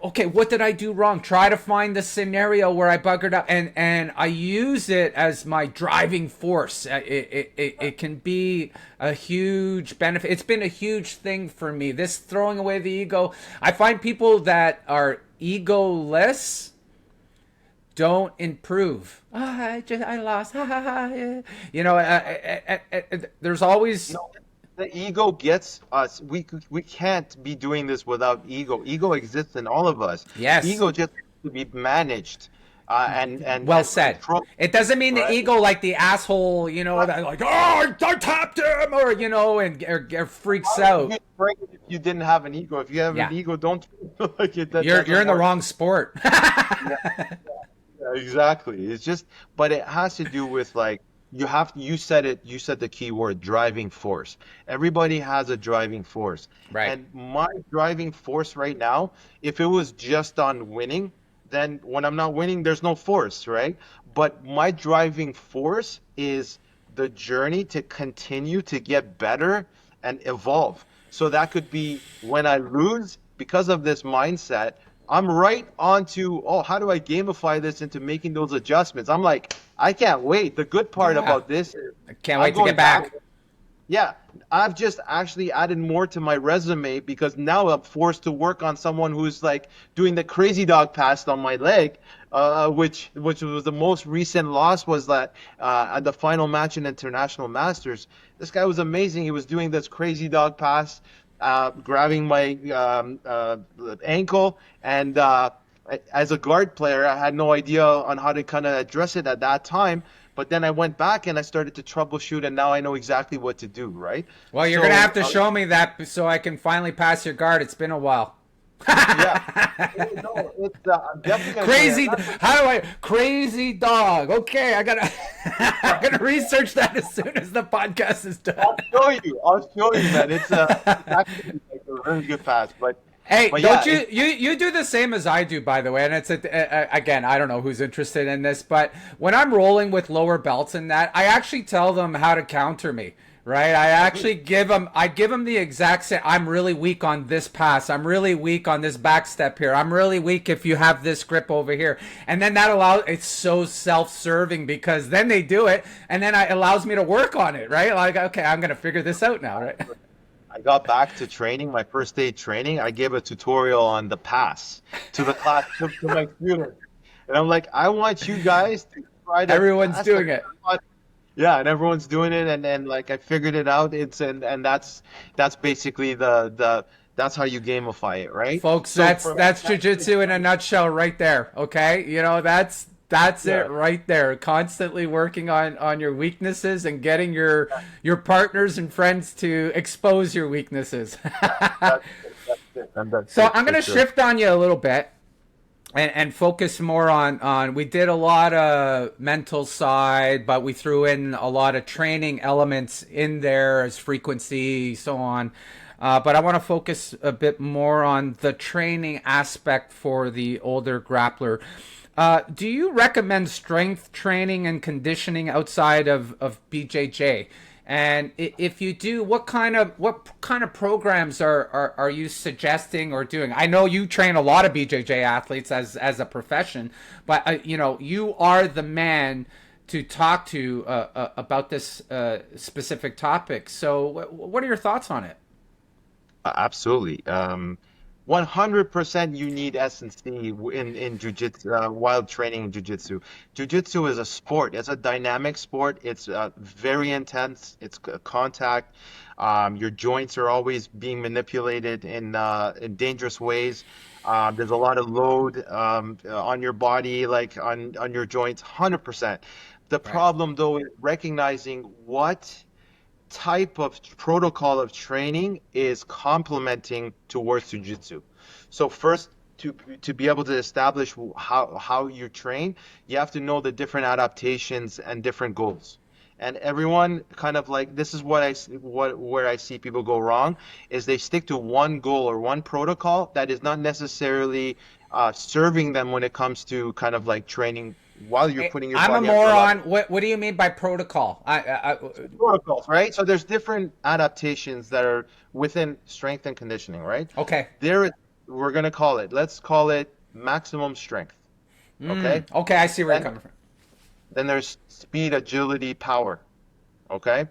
okay, what did I do wrong? Try to find the scenario where I buggered up, and I use it as my driving force. It can be a huge benefit. It's been a huge thing for me. This throwing away the ego. I find people that are egoless don't improve. I lost. Ha ha ha. Yeah. There's always no. the ego gets us. We can't be doing this without ego. Ego exists in all of us. Yes. Ego just has to be managed, Well and said. controlled, It doesn't mean the right? ego like the asshole, that like, oh, I tapped him, or or freaks Why would out. you train if you didn't have an ego? If you have an Yeah, ego, don't train like it. That you're doesn't in the work. wrong sport. Yeah. Yeah, exactly. It's just, but it has to do with like you said it, you said the key word, driving force. Everybody has a driving force. Right. And my driving force right now, if it was just on winning, then when I'm not winning, there's no force, right? But my driving force is the journey to continue to get better and evolve. So that could be when I lose because of this mindset. I'm right onto, oh, how do I gamify this into making those adjustments? I'm like, I can't wait. The good part Yeah. about this is I can't I'm wait to going get back. back. Yeah, I've just actually added more to my resume because now I'm forced to work on someone who's like doing the crazy dog pass on my leg, which was the most recent loss was that at the final match in International Masters. This guy was amazing. He was doing this crazy dog pass, grabbing my ankle, and as a guard player, I had no idea on how to kind of address it at that time. But then I went back and I started to troubleshoot, and now I know exactly what to do, right? Well, you're gonna have So, to show me that so I can finally pass your guard. It's been a while. yeah. No, I'm definitely gonna show you. Crazy. How do I? Crazy dog. Okay, I gotta. I'm gonna research that as soon as the podcast is done. I'll show you. I'll show you, man. It's actually like a really good pass, Hey, but don't yeah, you do the same as I do, by the way? And it's again, I don't know who's interested in this, but when I'm rolling with lower belts and that, I actually tell them how to counter me, right? I give them the exact same. I'm really weak on this pass. I'm really weak on this back step here. I'm really weak if you have this grip over here, and then that allows. It's so self-serving because then they do it, and then it allows me to work on it, right? Like, okay, I'm gonna figure this out now, right? I got back to training, my first day training. I gave a tutorial on the pass to the class, to my students. And I'm like, I want you guys to try to Everyone's pass doing it. yeah, and everyone's doing it, and then like I figured it out. And that's basically that's how you gamify it, right? Folks, So that's jujitsu in a nutshell right there. Okay, that's yeah, it right there. Constantly working on your weaknesses and getting your partners and friends to expose your weaknesses. that's it, and that's So it I'm for gonna sure. shift on you a little bit and focus more on we did a lot of mental side, but we threw in a lot of training elements in there as frequency, so on. But I want to focus a bit more on the training aspect for the older grappler. Do you recommend strength training and conditioning outside of BJJ? And if you do, what kind of programs are you suggesting or doing? I know you train a lot of BJJ athletes as a profession, but you are the man to talk to about this specific topic. So, what are your thoughts on it? Absolutely. 100% you need S&C in jiu-jitsu while training in jiu-jitsu. Jiu-jitsu is a sport. It's a dynamic sport. It's very intense. It's contact. Your joints are always being manipulated in dangerous ways. There's a lot of load on your body, like on your joints. 100%. The Right. problem, though, is recognizing what type of protocol of training is complementing towards jujitsu. So first, to be able to establish how you train, you have to know the different adaptations and different goals. And everyone kind of like this is what where I see people go wrong is they stick to one goal or one protocol that is not necessarily serving them when it comes to kind of like training while you're putting your I'm a body under a lot of moron. What do you mean by protocol? protocols, right? So there's different adaptations that are within strength and conditioning, right? Okay. There, we're gonna call it. Let's call it maximum strength. Okay. Okay, I see where you're Then coming from. then there's speed, agility, power. Okay.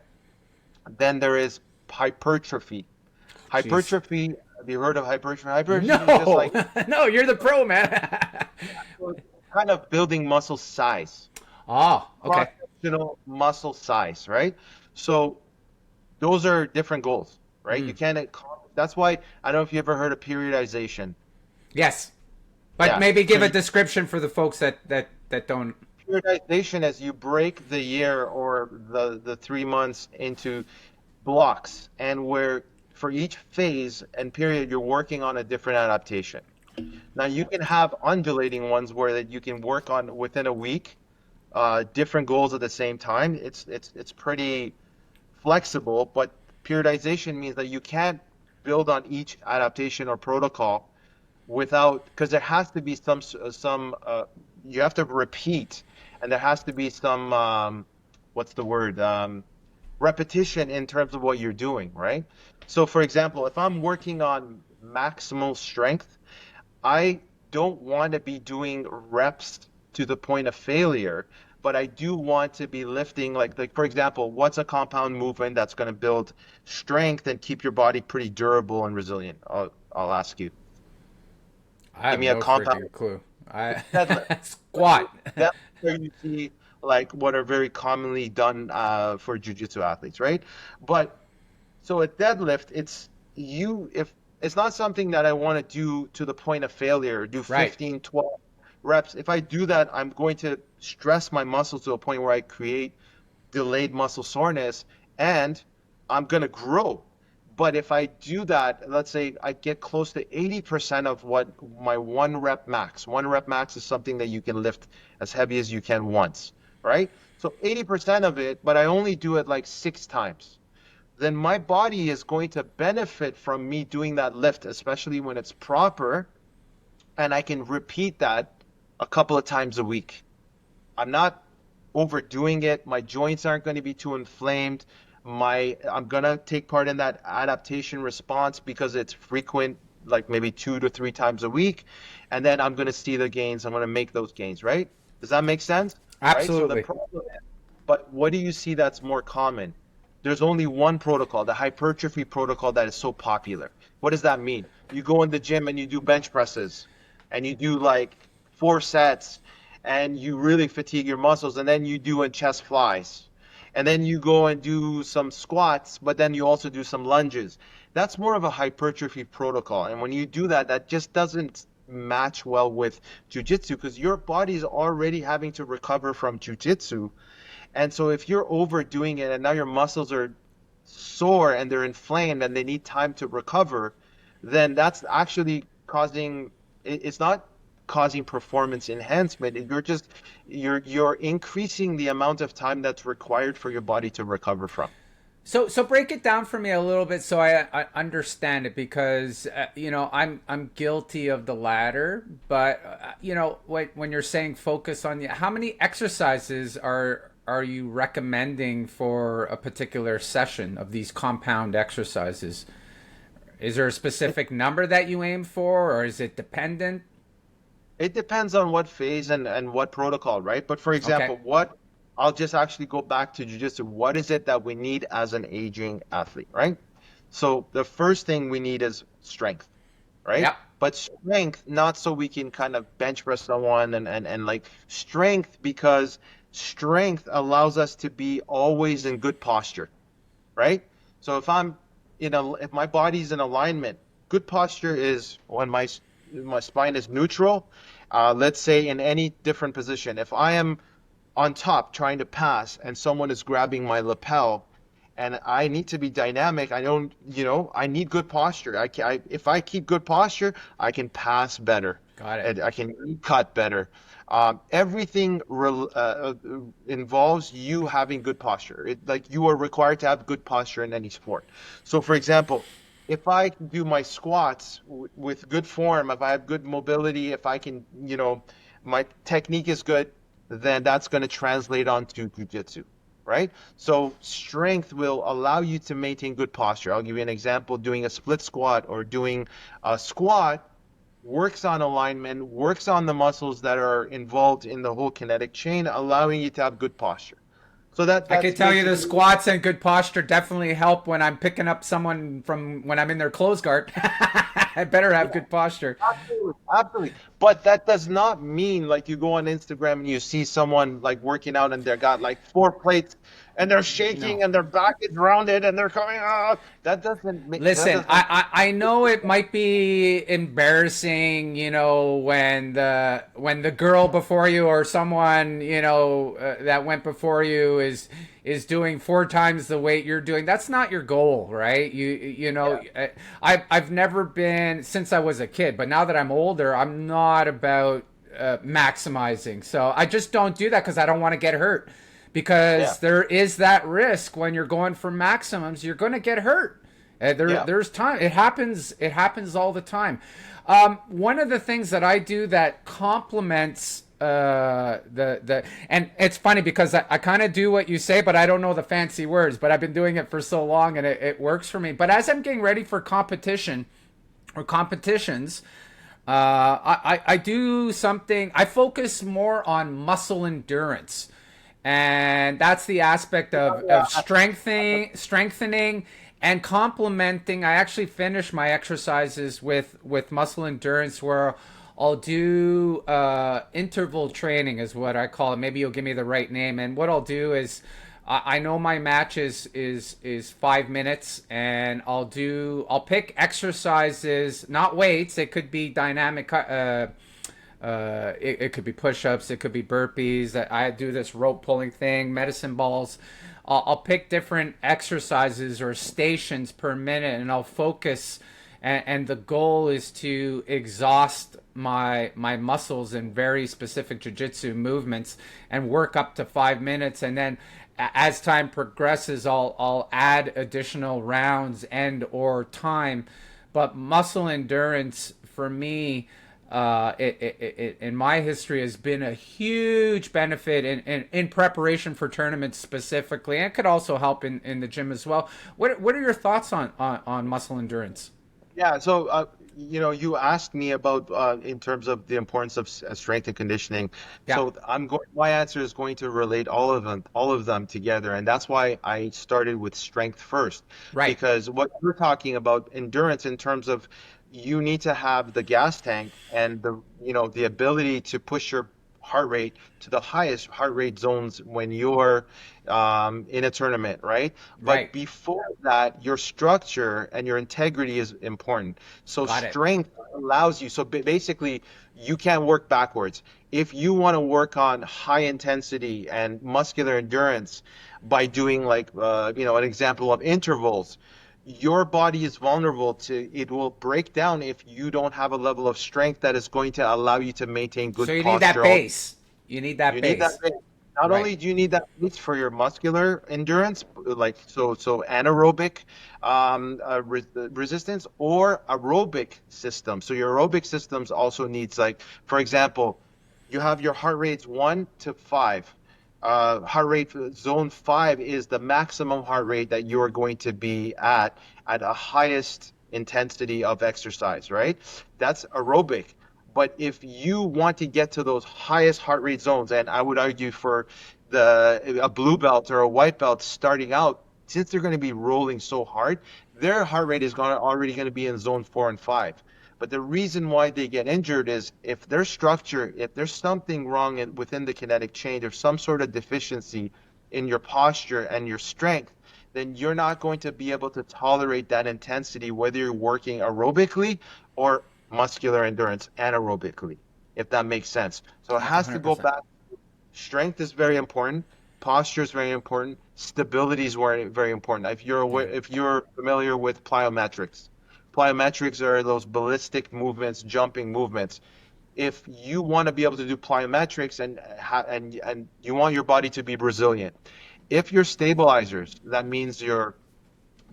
Then there is hypertrophy. Jeez. Hypertrophy. Have you heard of hypertrophy? Hypertrophy is just No, like no, you're the pro, man. kind of building muscle size, Oh, okay. cross-sectional muscle size, right? So Those are different goals, right? You Mm. can't, that's why I don't know if you ever heard of periodization. Yes, but Yeah. maybe So give a description for the folks that don't. periodization is you break the year or the 3 months into blocks, and where for each phase and period you're working on a different adaptation. Now you can have undulating ones where that you can work on within a week, different goals at the same time. It's pretty flexible, but periodization means that you can't build on each adaptation or protocol without, because there has to be some you have to repeat, and there has to be some what's the word, repetition in terms of what you're doing, right? So for example, if I'm working on maximal strength, I don't want to be doing reps to the point of failure, but I do want to be lifting, like for example, what's a compound movement that's going to build strength and keep your body pretty durable and resilient? I'll ask you. I Give have me a no compound freaking clue. I deadlift. Right? squat. That's where you see like what are very commonly done for jiu-jitsu athletes, right? But so a deadlift, if it's not something that I want to do to the point of failure, do Right. 15, 12 reps. If I do that, I'm going to stress my muscles to a point where I create delayed muscle soreness, and I'm going to grow. But if I do that, let's say I get close to 80% of what my one rep max is something that you can lift as heavy as you can once, right? So 80% of it, but I only do it like 6 times, then my body is going to benefit from me doing that lift, especially when it's proper, and I can repeat that a couple of times a week. I'm not overdoing it. My joints aren't going to be too inflamed. I'm going to take part in that adaptation response because it's frequent, like maybe 2 to 3 times a week. And then I'm going to see the gains. I'm going to make those gains, right? Does that make sense? Right? So the Absolutely. problem, but what do you see that's more common? There's only one protocol, the hypertrophy protocol, that is so popular. What does that mean? You go in the gym and you do bench presses and you do like 4 sets and you really fatigue your muscles, and then you do a chest flies. And then you go and do some squats, but then you also do some lunges. That's more of a hypertrophy protocol. And when you do that, that just doesn't match well with jujitsu because your body's already having to recover from jujitsu. And so if you're overdoing it and now your muscles are sore and they're inflamed and they need time to recover, then that's actually causing, it's not causing performance enhancement. You're increasing the amount of time that's required for your body to recover from. So break it down for me a little bit so I understand it because I'm guilty of the latter, but when you're saying focus on how many exercises are you recommending for a particular session of these compound exercises? Is there a specific number that you aim for, or is it dependent? It depends on what phase and what protocol, right? But for Okay. example, I'll just actually go back to jujitsu. What is it that we need as an aging athlete, right? So the first thing we need is strength, right? Yep. But strength, not so we can kind of bench press someone and like strength, because strength allows us to be always in good posture, right? So if my body's in alignment, good posture is when my spine is neutral. Let's say in any different position, if I am on top trying to pass and someone is grabbing my lapel and I need to be dynamic, I need good posture. If I keep good posture, I can pass better Got it. and I can cut better. Everything involves you having good posture. Like you are required to have good posture in any sport. So, for example, if I do my squats with good form, if I have good mobility, if I can, my technique is good, then that's going to translate onto jujitsu, right? So strength will allow you to maintain good posture. I'll give you an example. Doing a split squat or doing a squat works on alignment, works on the muscles that are involved in the whole kinetic chain, allowing you to have good posture. So I can that's tell you the basically. squats and good posture definitely help when I'm picking up someone from when I'm in their clothes guard. I better have good posture. Absolutely, absolutely. But that does not mean like you go on Instagram and you see someone like working out and they got like 4 plates and they're No. shaking and their back is rounded and they're coming out. That Listen, doesn't I know it might be embarrassing, when the girl before you or someone, that went before you is doing 4 times the weight you're doing. That's not your goal, right? yeah, I've never been since I was a kid, but now that I'm older, I'm not about maximizing. So I just don't do that because I don't want to get hurt. yeah, Because there is that risk when you're going for maximums, you're going to get hurt. yeah. There's time. It happens. It happens all the time. One of the things that I do that complements the and it's funny because I kind of do what you say, but I don't know the fancy words. But I've been doing it for so long, and it works for me. But as I'm getting ready for competition or competitions, I do something. I focus more on muscle endurance, and that's the aspect Yeah, of strengthening and complementing. I actually finish my exercises with muscle endurance, where I'll do interval training, is what I call it. Maybe you'll give me the right name. And what I'll do is, I know my match is 5 minutes, and I'll pick exercises, not weights. It could be dynamic. It could be push-ups. It could be burpees. I do this rope pulling thing, medicine balls. I'll pick different exercises or stations per minute, and I'll focus. And the goal is to exhaust my muscles in very specific jiu-jitsu movements and work up to 5 minutes. And then as time progresses, I'll add additional rounds and or time. But muscle endurance for me, in my history, has been a huge benefit in preparation for tournaments specifically, and it could also help in the gym as well. What are your thoughts on muscle endurance? Yeah, so you asked me about in terms of the importance of strength and conditioning. Yeah, So my answer is going to relate all of them together, and that's why I started with strength first, right, because what you're talking about endurance in terms of you need to have the gas tank and the ability to push your heart rate to the highest heart rate zones when you're in a tournament, right? But right. before that, your structure and your integrity is important. So Got it. strength allows you. So basically, you can't work backwards. If you want to work on high intensity and muscular endurance by doing like an example of intervals, your body is vulnerable to it will break down if you don't have a level of strength that is going to allow you to maintain So good you need that posture. base. You need that You need that base. base. Not Right, only do you need that base for your muscular endurance, like so anaerobic resistance or aerobic system. So your aerobic systems also needs like, for example, you have your heart rates 1 to 5. Heart rate zone 5 is the maximum heart rate that you are going to be at a highest intensity of exercise, right? That's aerobic. But if you want to get to those highest heart rate zones, and I would argue for a blue belt or a white belt starting out, since they're going to be rolling so hard, their heart rate is already going to be in zone 4 and 5. But the reason why they get injured is if their structure, if there's something wrong within the kinetic chain, there's some sort of deficiency in your posture and your strength, then you're not going to be able to tolerate that intensity, whether you're working aerobically or muscular endurance anaerobically, if that makes sense. So it has to go 100%. back. Strength is very important. Posture is very important. Stability is very, very important. Yeah. If you're familiar with plyometrics, plyometrics are those ballistic movements, jumping movements. If you want to be able to do plyometrics and you want your body to be resilient, if your stabilizers, that means your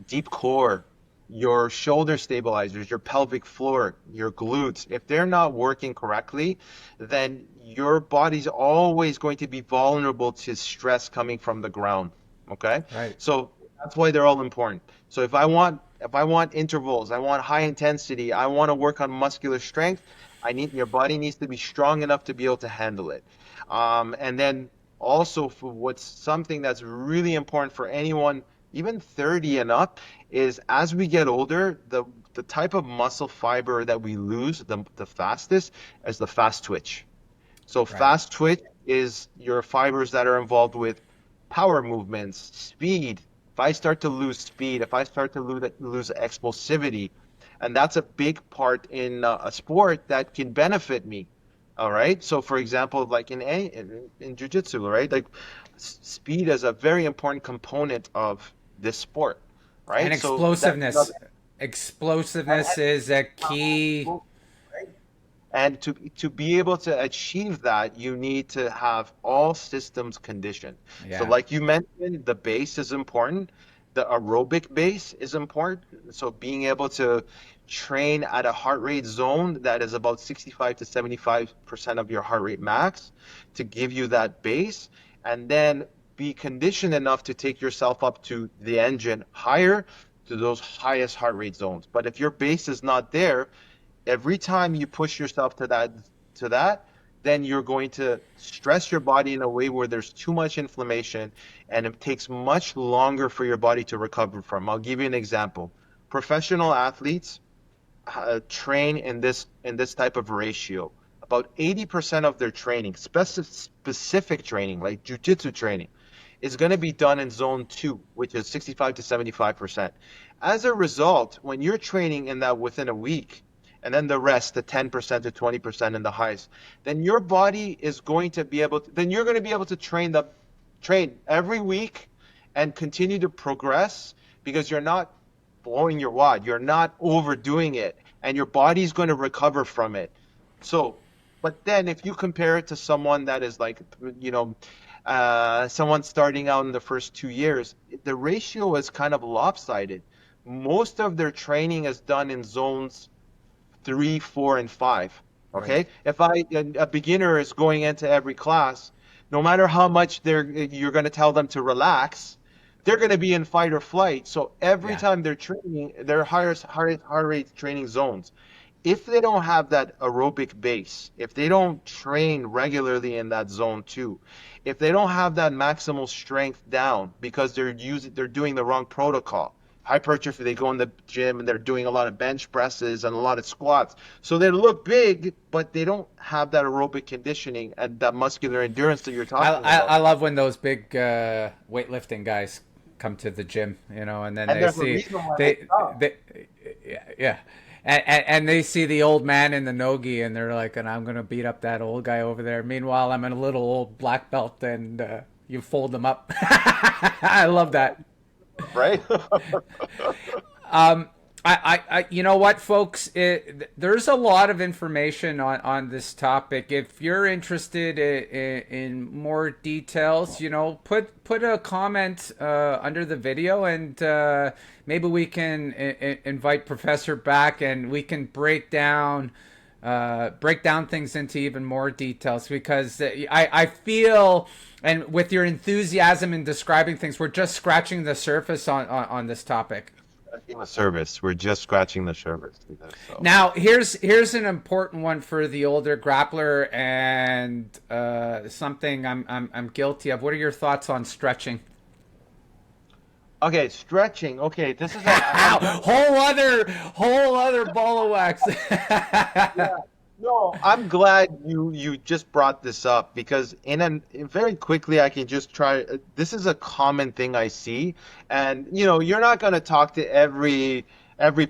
deep core, your shoulder stabilizers, your pelvic floor, your glutes, if they're not working correctly, then your body's always going to be vulnerable to stress coming from the ground. Okay? Right. So that's why they're all important. So if I want intervals, I want high intensity, I want to work on muscular strength, your body needs to be strong enough to be able to handle it. And then also for what's something that's really important for anyone even 30 and up is as we get older, the type of muscle fiber that we lose the fastest is the fast twitch. So Right. fast twitch is your fibers that are involved with power movements, speed. If I start to lose speed, if I start to lose explosivity, and that's a big part in a sport that can benefit me. All right. So for example, like in jiu-jitsu, right? Like speed is a very important component of this sport, And right? So that's explosiveness. another. Explosiveness is a key. And to be able to achieve that, you need to have all systems conditioned. So Yeah. like you mentioned, the base is important. The aerobic base is important. So being able to train at a heart rate zone that is about 65 to 75% of your heart rate max to give you that base, and then be conditioned enough to take yourself up to the engine higher to those highest heart rate zones. But if your base is not there, every time you push yourself to that, then you're going to stress your body in a way where there's too much inflammation and it takes much longer for your body to recover from. I'll give you an example. Professional athletes train in this type of ratio. About 80% of their training, specific training like jujitsu training, is going to be done in zone 2, which is 65 to 75%. As a result, when you're training in that within a week, and then the rest, the 10% to 20% in the highest, then your body is going to be able to, then you're going to be able to train every week and continue to progress because you're not blowing your wad, you're not overdoing it, and your body's going to recover from it. So, but then if you compare it to someone that is like, you know, someone starting out in the first 2 years, the ratio is kind of lopsided. Most of their training is done in zones 3, 4, and 5. Right. Okay, if a beginner is going into every class, no matter how much you're going to tell them to relax, they're going to be in fight or flight. So every Yeah. time they're training, they're heart rate training zones. If they don't have that aerobic base, if they don't train regularly in that zone 2, if they don't have that maximal strength down because they're doing the wrong protocol. Hypertrophy, they go in the gym and they're doing a lot of bench presses and a lot of squats. So they look big, but they don't have that aerobic conditioning and that muscular endurance that you're talking I about. love when those big weightlifting guys come to the gym, and then And they there's a see reason why they they stop. they yeah. And they see the old man in the nogi, and they're like, "And I'm gonna beat up that old guy over there." Meanwhile, I'm in a little old black belt, and you fold them up. I love that. Right? Um, you know what, folks? There's a lot of information on this topic. If you're interested in more details, put a comment under the video, and maybe we can invite Professor back, and we can break down things into even more details because I feel, and with your enthusiasm in describing things, we're just scratching the surface on this topic. Scratching the surface. We're just scratching the surface. So, Now, here's an important one for the older grappler, and something I'm guilty of. What are your thoughts on stretching? okay, stretching. Okay, this is I'm glad. whole other ball of wax. Yeah. No, I'm glad you just brought this up because very quickly I can just try. This is a common thing I see, and you're not going to talk to every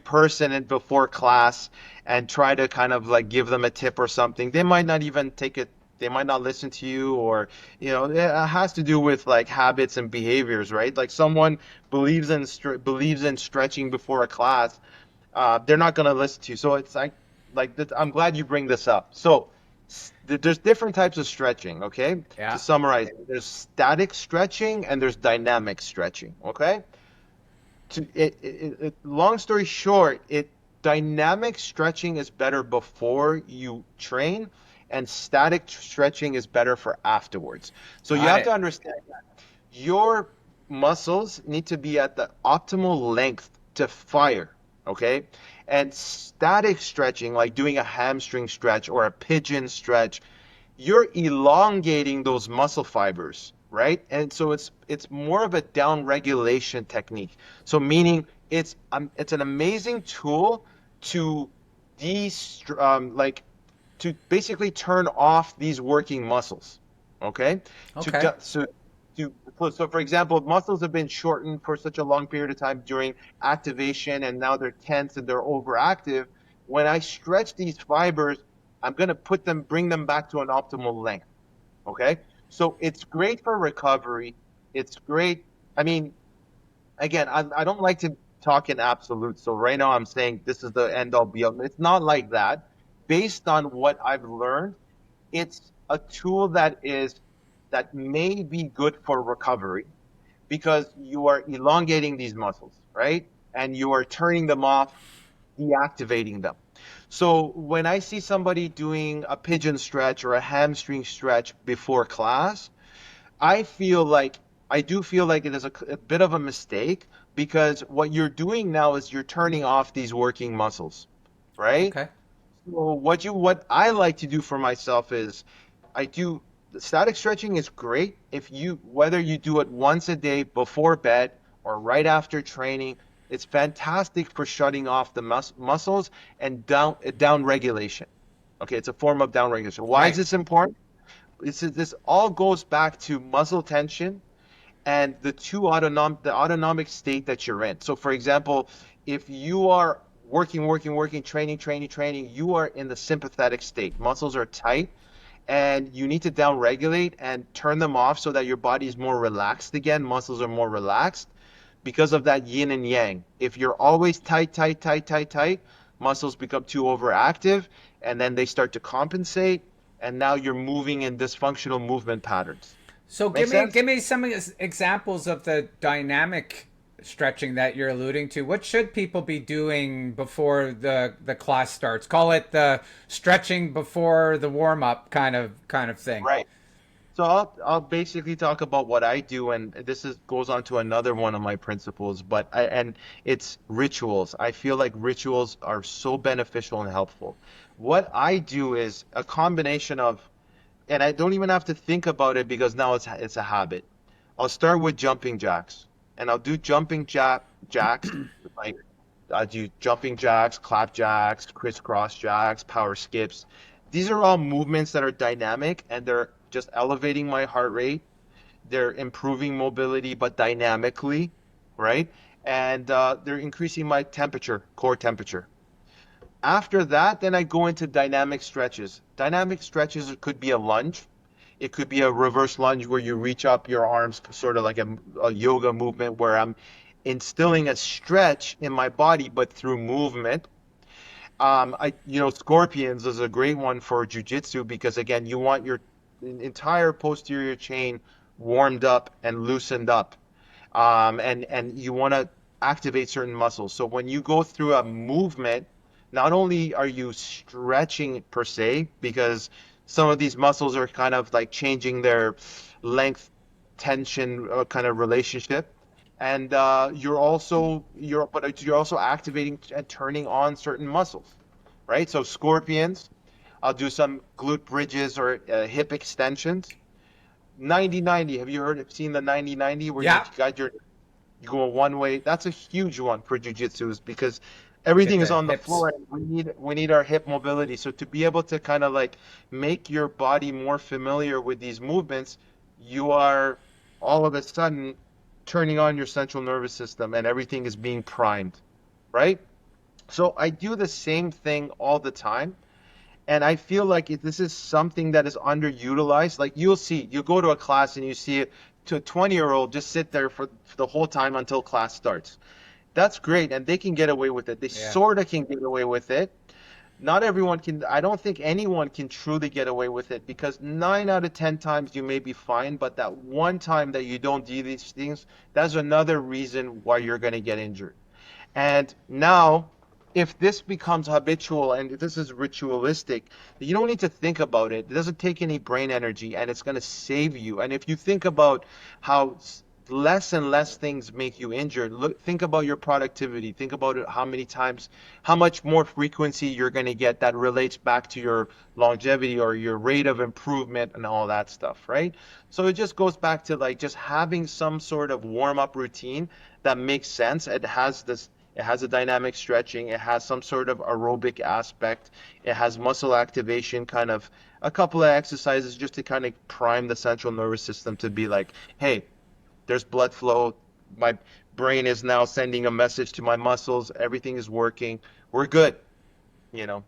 person before class and try to kind of like give them a tip or something. They might not even take it. They might not listen to you, or it has to do with like habits and behaviors, right? Like someone believes in stretching before a class, they're not going to listen to you. So it's like that. I'm glad you bring this up. So there's different types of stretching. Okay, to Yeah, summarize, there's static stretching and there's dynamic stretching. Okay, long story short, dynamic stretching is better before you train, and static stretching is better for afterwards. So you got have to it. understand your muscles need to be at the optimal length to fire, okay? And static stretching, like doing a hamstring stretch or a pigeon stretch, you're elongating those muscle fibers, right? And so it's more of a down regulation technique. So meaning it's an amazing tool to de like to basically turn off these working muscles. Okay, to Okay. so to so for example, muscles have been shortened for such a long period of time during activation, and now they're tense and they're overactive. When I stretch these fibers, I'm going to bring them back to an optimal length. Okay, so it's great for recovery. It's great. I mean, again, I don't like to talk in absolutes. So right now I'm saying this is the end all be all. It's not like that. Based on what I've learned, it's a tool that may be good for recovery because you are elongating these muscles, right? And you are turning them off, deactivating them. So when I see somebody doing a pigeon stretch or a hamstring stretch before class, I feel like I do feel like it is a bit of a mistake because what you're doing now is you're turning off these working muscles, right? Okay. So what I like to do for myself is I do static stretching is great if you whether you do it once a day before bed or right after training. It's fantastic for shutting off the muscles and down regulation. Okay, it's a form of down regulation. Why is Right. this important? This all goes back to muscle tension and the autonomic state that you're in. So for example, if you are working, training, you are in the sympathetic state. Muscles are tight and you need to downregulate and turn them off so that your body is more relaxed again. Muscles are more relaxed because of that yin and yang. If you're always tight, muscles become too overactive and then they start to compensate and now you're moving in dysfunctional movement patterns. So Make give sense? me some examples of the dynamic stretching that you're alluding to. What should people be doing before the class starts? Call it the stretching before the warm up kind of thing. Right. So I'll basically talk about what I do, and this is goes on to another one of my principles, and it's rituals. I feel like rituals are so beneficial and helpful. What I do is a combination of, and I don't even have to think about it because now it's a habit. I'll start with jumping jacks, and I'll do jacks like I do jumping jacks, clap jacks, crisscross jacks, power skips. These are all movements that are dynamic and they're just elevating my heart rate. They're improving mobility, but dynamically, right? And they're increasing my temperature, core temperature. After that, then I go into dynamic stretches. Dynamic stretches could be a lunge. It could be a reverse lunge where you reach up your arms, sort of like a yoga movement where I'm instilling a stretch in my body, but through movement. Scorpions is a great one for jujitsu because again, you want your entire posterior chain warmed up and loosened up, and you want to activate certain muscles. So when you go through a movement, not only are you stretching per se, because some of these muscles are kind of like changing their length tension kind of relationship, and you're also activating and turning on certain muscles, right? So scorpions, I'll do some glute bridges or hip extensions. 90-90. Have you seen the 90-90 where Yeah. you go one way? That's a huge one for jujitsu is because Get everything is the on the hips. floor and we need our hip mobility. So to be able to kind of like make your body more familiar with these movements, you are all of a sudden turning on your central nervous system and everything is being primed, right? So I do the same thing all the time. And I feel like if this is something that is underutilized, like you go to a class and you see it to a 20-year-old just sit there for the whole time until class starts. That's great, and they can get away with it. They Yeah. sort of can get away with it. Not everyone can, I don't think anyone can truly get away with it because 9 out of 10 times you may be fine, but that one time that you don't do these things, that's another reason why you're going to get injured. And now, if this becomes habitual and if this is ritualistic, you don't need to think about it. It doesn't take any brain energy and it's going to save you. And if you think about how less and less things make you injured, think about your productivity. Think about it, how many times, how much more frequency you're going to get that relates back to your longevity or your rate of improvement and all that stuff, right? So it just goes back to like just having some sort of warm up routine that makes sense. It has this It has a dynamic stretching. It has some sort of aerobic aspect. It has muscle activation, kind of a couple of exercises just to kind of prime the central nervous system to be like, hey, there's blood flow. My brain is now sending a message to my muscles. Everything is working. We're good, you know,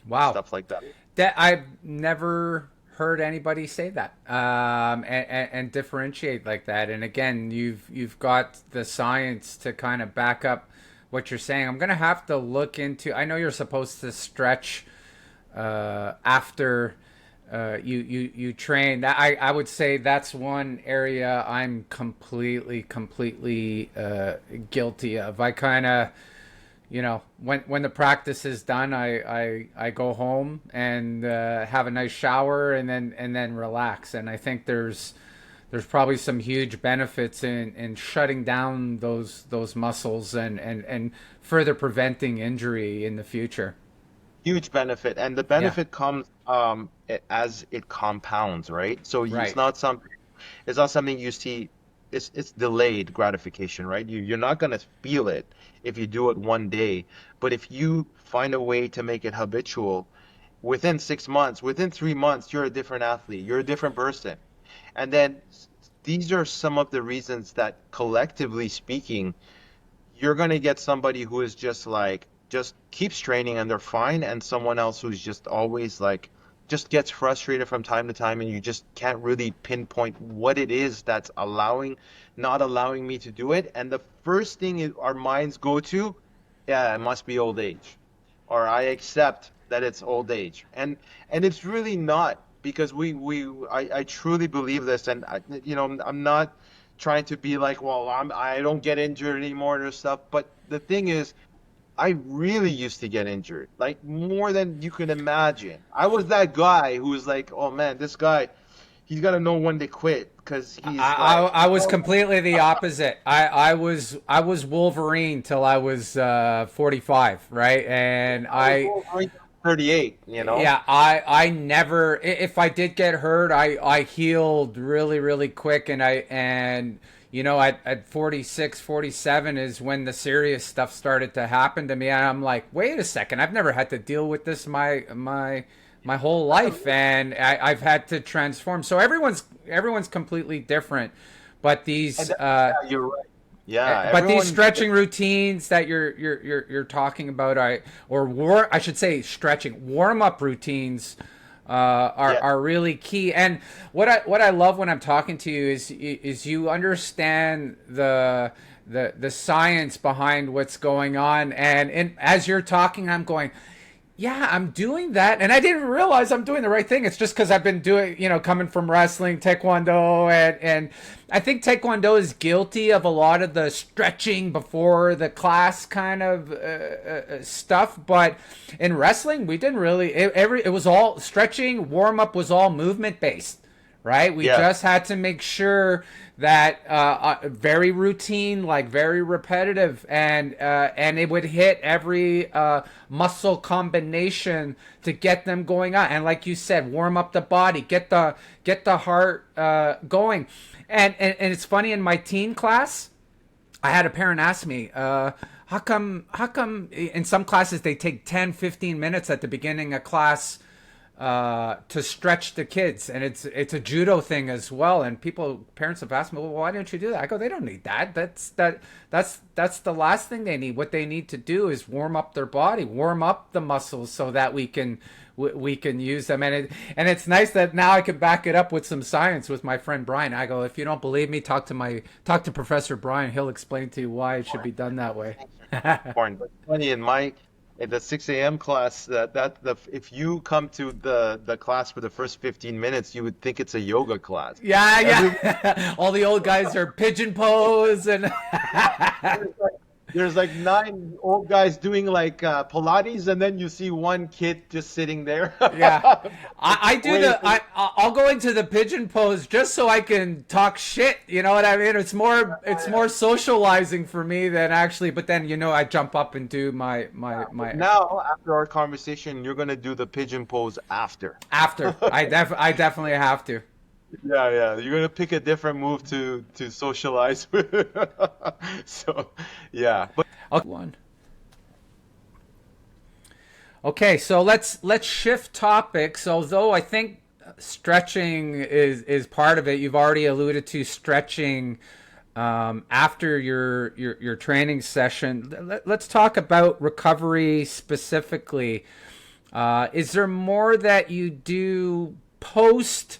Wow. stuff like that. That I've never heard anybody say that, and differentiate like that. And again, you've got the science to kind of back up what you're saying. I'm gonna have to look into. I know you're supposed to stretch after you train. That I would say that's one area I'm completely guilty of. I kind of, when the practice is done, I go home and have a nice shower and then relax. And I think there's probably some huge benefits in shutting down those muscles and further preventing injury in the future. Huge benefit, and the Yeah. benefit comes as it compounds, right? So Right. it's not something you see. It's delayed gratification, right? You're not gonna feel it if you do it one day, but if you find a way to make it habitual, within 6 months, within 3 months, you're a different athlete. You're a different person. And then these are some of the reasons that collectively speaking, you're going to get somebody who is just like, just keeps training and they're fine, and someone else who's just always like, just gets frustrated from time to time, and you just can't really pinpoint what it is that's not allowing me to do it. And the first thing our minds go to, yeah, it must be old age, or I accept that it's old age. And it's really not, because I truly believe this, and I'm not trying to be like, well, I don't get injured anymore or stuff, but the thing is, I really used to get injured, like more than you can imagine. I was that guy who was like, oh man, this guy, he's got to know when to quit because he's like, I was completely the opposite. I was Wolverine till I was 45, right? And I was over 38, you know? yeah, I never, if I did get hurt, I healed really quick. And at 46, 47 is when the serious stuff started to happen to me. And I'm like, wait a second, I've never had to deal with this my whole life, and I've had to transform. So everyone's completely different, but these Yeah, you're right. Yeah, but these everyone. stretching routines that you're talking about, I should say stretching warm up routines Yeah, are really key. And what I love when I'm talking to you is you understand the science behind what's going on. And as you're talking, I'm going, yeah, I'm doing that, and I didn't realize I'm doing the right thing. It's just because I've been doing, coming from wrestling, taekwondo, and I think taekwondo is guilty of a lot of the stretching before the class kind of stuff. But in wrestling, we didn't really. It was all stretching. Warm up was all movement based, right? We yeah, just had to make sure that very routine, like very repetitive, and it would hit every muscle combination to get them going on. And like you said, warm up the body, get the heart going. And it's funny, in my teen class, I had a parent ask me, how come in some classes they take 10, 15 minutes at the beginning of class to stretch the kids, and it's a judo thing as well. And parents have asked me, well, why didn't you do that? I go, they don't need that. That's the last thing they need. What they need to do is warm up their body, warm up the muscles, so that we can use them. And it's nice that now I can back it up with some science with my friend Brian. I go, if you don't believe me, talk to Professor Brian. He'll explain to you why it should be done that way. important. But funny, in the 6 a.m. class, if you come to the class for the first 15 minutes, you would think it's a yoga class. Yeah, Every yeah. All the old guys are pigeon pose and there's like nine old guys doing like Pilates, and then you see one kid just sitting there. yeah. I do Wait, I'll go into the pigeon pose just so I can talk shit. You know what I mean? It's more socializing for me than actually. But then I jump up and do my now, after our conversation, you're gonna do the pigeon pose after. after. I definitely have to. Yeah, yeah. You're gonna pick a different move to socialize with. So, yeah. But Okay. One. Okay, so let's shift topics. Although I think stretching is part of it. You've already alluded to stretching after your training session. Let's talk about recovery specifically. Is there more that you do post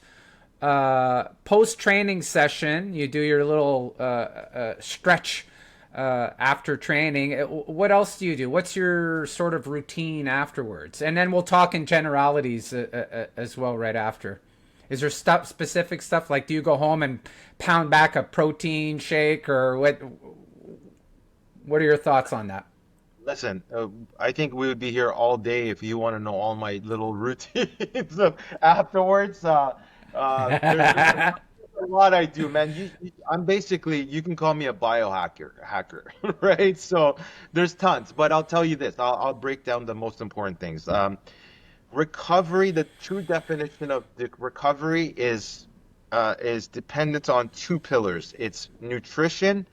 training session? You do your little stretch after training. What else do you do? What's your sort of routine afterwards? And then we'll talk in generalities as well right after. Is there specific stuff, like do you go home and pound back a protein shake, or what? What are your thoughts on that? Listen, I think we would be here all day if you want to know all my little routines of afterwards. There's a lot I do, man. I'm basically, you can call me a hacker, right? So there's tons, but I'll tell you this. I'll break down the most important things. Recovery, the true definition of the recovery is dependent on two pillars. It's nutrition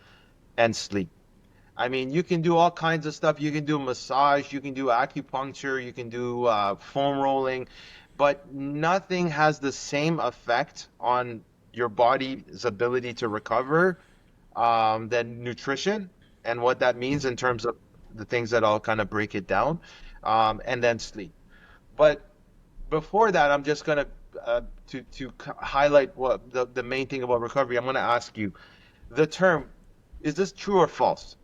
and sleep. I mean, you can do all kinds of stuff. You can do massage, you can do acupuncture, you can do foam rolling, but nothing has the same effect on your body's ability to recover than nutrition and what that means in terms of the things that I'll kind of break it down, and then sleep. But before that, I'm just gonna highlight what the main thing about recovery. I'm gonna ask you the term, is this true or false?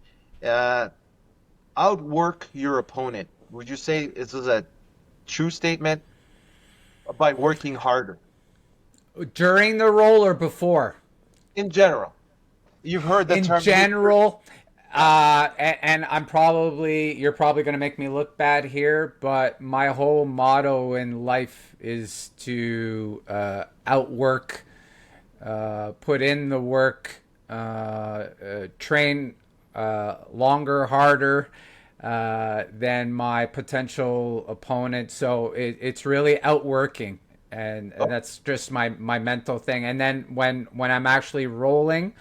Uh, Outwork your opponent. Would you say this is a true statement by working harder During the roll or before? in general? You've heard the In term. general, and you're probably going to make me look bad here, but my whole motto in life is to outwork, put in the work, train longer, harder than my potential opponent. So it's really outworking, and Oh, that's just my mental thing. And then when I'm actually rolling,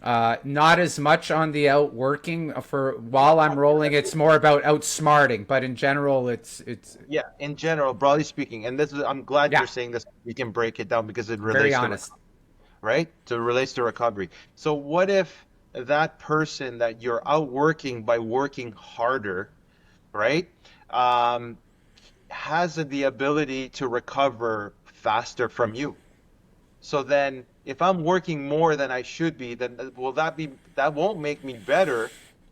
not as much on the outworking. For while I'm rolling, it's more about outsmarting. But in general, it's yeah, in general, broadly speaking, and this is, I'm glad yeah, you're saying this. We can break it down because it very relates to honest. right? So it relates to recovery. So what if that person that you're outworking by working harder, right? Um, has the ability to recover faster from you. So then if I'm working more than I should be, then will that won't make me better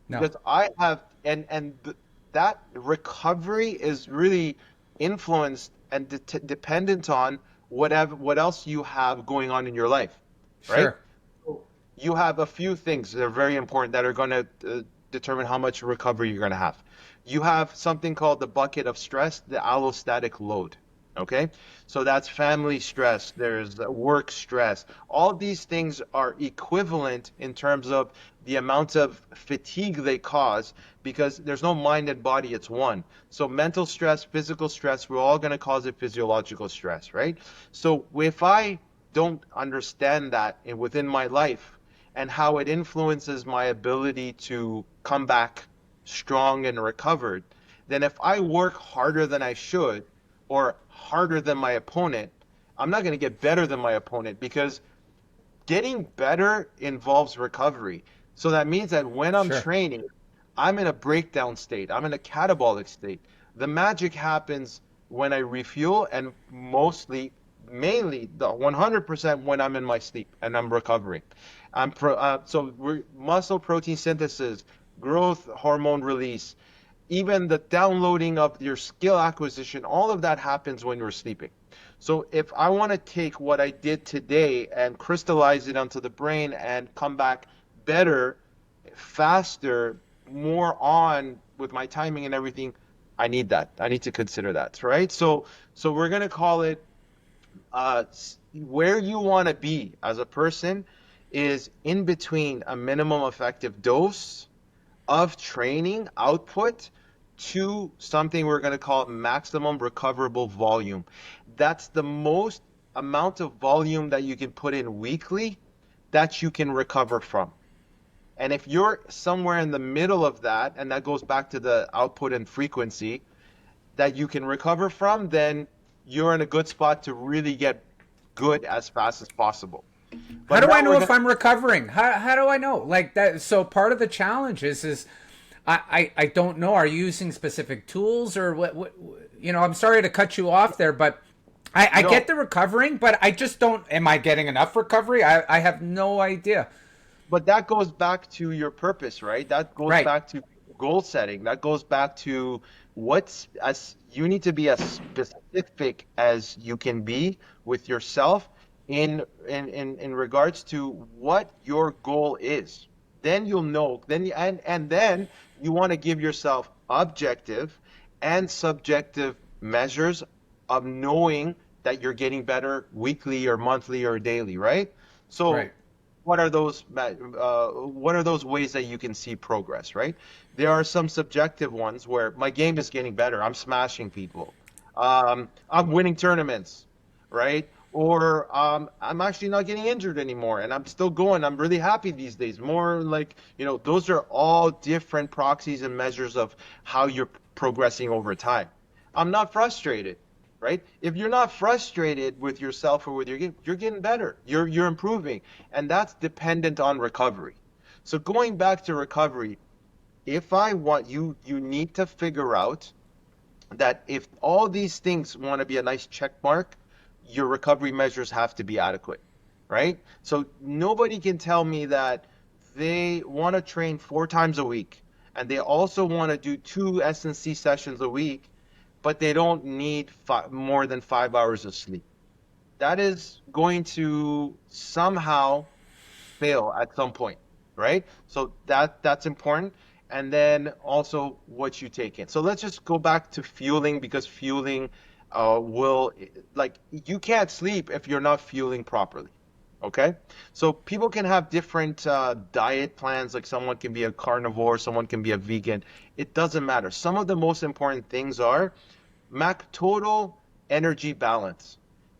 No, because I have that recovery is really influenced and dependent on what else you have going on in your life, right? sure, So you have a few things that are very important that are going to determine how much recovery you're going to have. You have something called the bucket of stress, the allostatic load. Okay, so that's family stress, there's work stress. All these things are equivalent in terms of the amount of fatigue they cause because there's no mind and body, it's one. So mental stress, physical stress, we're all going to cause a physiological stress, right? So if I don't understand that within my life and how it influences my ability to come back strong and recovered, then if I work harder than I should or harder than my opponent, I'm not going to get better than my opponent because getting better involves recovery. So that means that when I'm sure, training, I'm in a breakdown state, I'm in a catabolic state. The magic happens when I refuel and mainly, the 100% when I'm in my sleep and I'm recovering. Muscle protein synthesis, growth hormone release, even the downloading of your skill acquisition, all of that happens when you're sleeping. So if I want to take what I did today and crystallize it onto the brain and come back better, faster, more on with my timing and everything, I need that. I need to consider that, right? So we're going to call it where you want to be as a person is in between a minimum effective dose of training output to something we're going to call maximum recoverable volume. That's the most amount of volume that you can put in weekly that you can recover from. And if you're somewhere in the middle of that, and that goes back to the output and frequency, that you can recover from, then you're in a good spot to really get good as fast as possible. How But do I now know we're if gonna I'm recovering? How do I know? Like that. So part of the challenge is I don't know. Are you using specific tools or what? You know, I'm sorry to cut you off there, but I get no. the recovering, but I just don't. Am I getting enough recovery? I have no idea. But that goes back to your purpose, right? That goes Right. back to goal setting. That goes back to what's as you need to be as specific as you can be with yourself in regards to what your goal is. Then you'll know. And then you want to give yourself objective and subjective measures of knowing that you're getting better weekly or monthly or daily, right? So Right. what are those ways that you can see progress, right? There are some subjective ones where my game is getting better. I'm smashing people. I'm winning tournaments, right? Or I'm actually not getting injured anymore and I'm still going. I'm really happy these days. More like, those are all different proxies and measures of how you're progressing over time. I'm not frustrated, right? If you're not frustrated with yourself or with your game, you're getting better. You're improving, and that's dependent on recovery. So going back to recovery, if I want you, you need to figure out that if all these things want to be a nice check mark, your recovery measures have to be adequate, right? So nobody can tell me that they want to train 4 times a week and they also want to do 2 S&C sessions a week, but they don't need more than 5 hours of sleep. That is going to somehow fail at some point, right? So that's important. And then also what you take in. So let's just go back to fueling because fueling will like you can't sleep if you're not fueling properly. Okay, so people can have different diet plans. Like someone can be a carnivore, someone can be a vegan. It doesn't matter. Some of the most important things are total energy balance.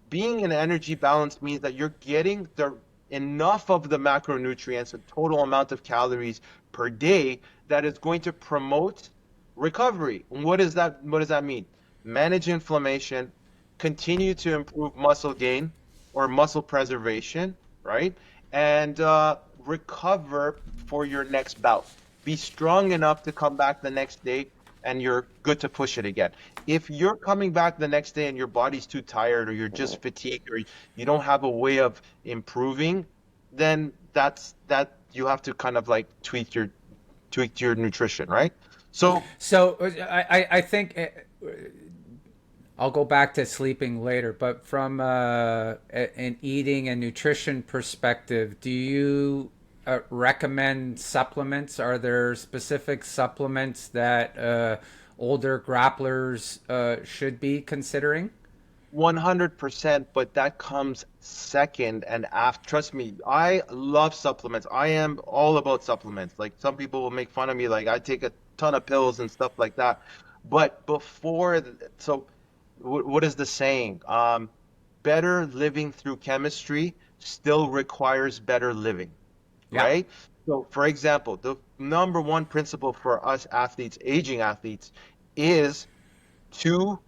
Being in energy balance means that you're getting the enough of the macronutrients, the total amount of calories per day that is going to promote recovery. And what does that mean? Manage inflammation, continue to improve muscle gain or muscle preservation, right? And recover for your next bout. Be strong enough to come back the next day and you're good to push it again. If you're coming back the next day and your body's too tired or you're just fatigued or you don't have a way of improving, then that you have to kind of like tweak your nutrition, right? So So I think I'll go back to sleeping later, but from an eating and nutrition perspective, do you recommend supplements? Are there specific supplements that older grapplers should be considering? 100%, but that comes second and after. Trust me, I love supplements. I am all about supplements. Like some people will make fun of me, like I take a ton of pills and stuff like that. But so what is the saying? Better living through chemistry still requires better living, Yeah. right? So, for example, the number one principle for us athletes, aging athletes, is to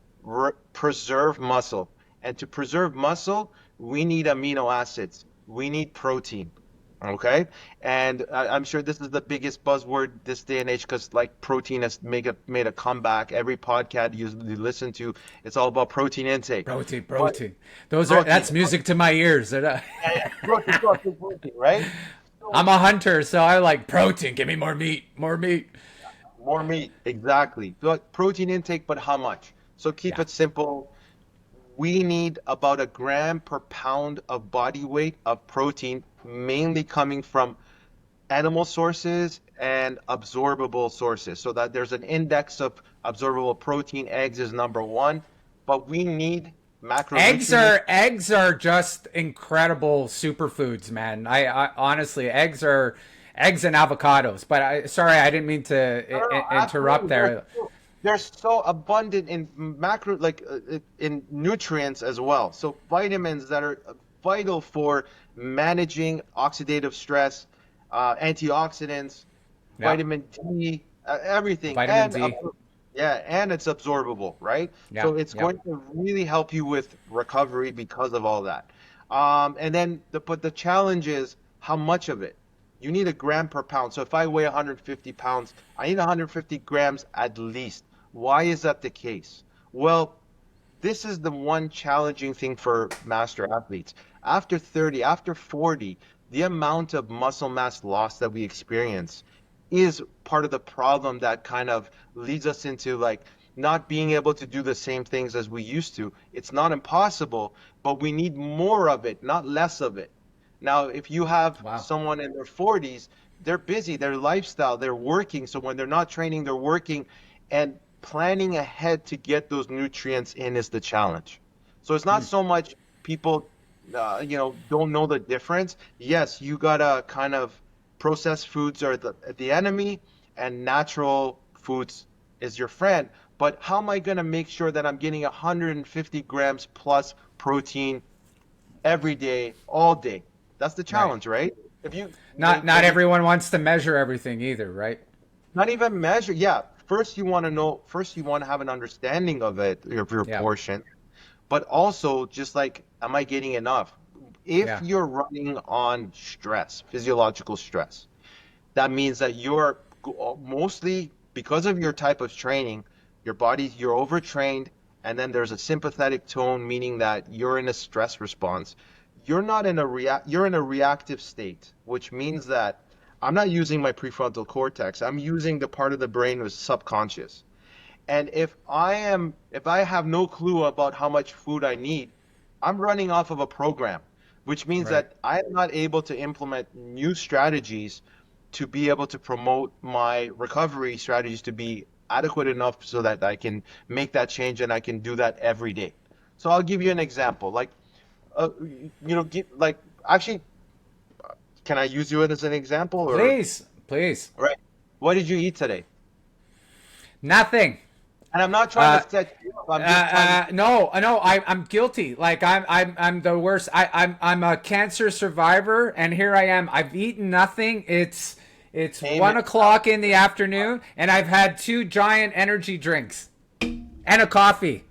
preserve muscle. And to preserve muscle, we need amino acids. We need protein. Okay. And I'm sure this is the biggest buzzword this day and age because like protein has made a comeback. Every podcast you listen to, it's all about protein intake. Protein, But protein. Those are protein, that's music to my ears. yeah, yeah, protein, protein, protein, right? So I'm a hunter, so I like protein. Give me more meat, more meat. more meat, exactly. But protein intake, but how much? So keep Yeah. it simple. We need about a gram per pound of body weight of protein, mainly coming from animal sources and absorbable sources. So that there's an index of absorbable protein. Eggs is number one, but we need Eggs macronutrients. are eggs are just incredible superfoods, man. I honestly, eggs and avocados. But sorry, I didn't mean No, to no, no, interrupt absolutely. there. They're so abundant in macro, like in nutrients as well. So vitamins that are vital for managing oxidative stress, antioxidants, Yeah, vitamin D, everything, vitamin and D. Yeah, and it's absorbable, right? Yeah, So it's yeah. going to really help you with recovery because of all that. And then but the challenge is how much of it. You need a gram per pound. So if I weigh 150 pounds, I need 150 grams at least. Why is that the case? Well, this is the one challenging thing for master athletes. After 30, after 40, the amount of muscle mass loss that we experience is part of the problem that kind of leads us into like not being able to do the same things as we used to. It's not impossible, but we need more of it, not less of it. Now, if you have Wow. someone in their 40s, they're busy, their lifestyle, they're working. So when they're not training, they're working. And planning ahead to get those nutrients in is the challenge. So it's not Hmm. so much people, don't know the difference. Yes, you gotta kind of processed foods are the enemy, and natural foods is your friend. But how am I gonna make sure that I'm getting 150 grams plus protein every day, all day? That's the Right. challenge, right? If you Not when you everyone wants to measure everything either, right? Not even measure. Yeah. First, you want to know, first, you want to have an understanding of it, of your Yeah. portion, but also just like, am I getting enough? If Yeah. you're running on stress, physiological stress, that means that you're mostly because of your type of training, your body, you're overtrained, and then there's a sympathetic tone, meaning that you're in a stress response. You're in a reactive state, which means that I'm not using my prefrontal cortex. I'm using the part of the brain that's subconscious. And if I have no clue about how much food I need, I'm running off of a program, which means Right. that I am not able to implement new strategies to be able to promote my recovery strategies to be adequate enough so that I can make that change and I can do that every day. So I'll give you an example. Like actually, can I use you as an example or Please, please. right? What did you eat today? Nothing. And I'm not trying to Uh, set you up. I'm just trying to. no, no, I'm guilty. Like I'm the worst. I'm a cancer survivor, and here I am. I've eaten nothing. It's Amen. 1 o'clock in the afternoon, and I've had two giant energy drinks and a coffee.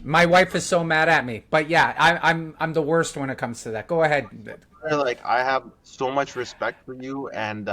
My wife is so mad at me, but yeah, I'm the worst when it comes to that. Go ahead. Like I have so much respect for you, and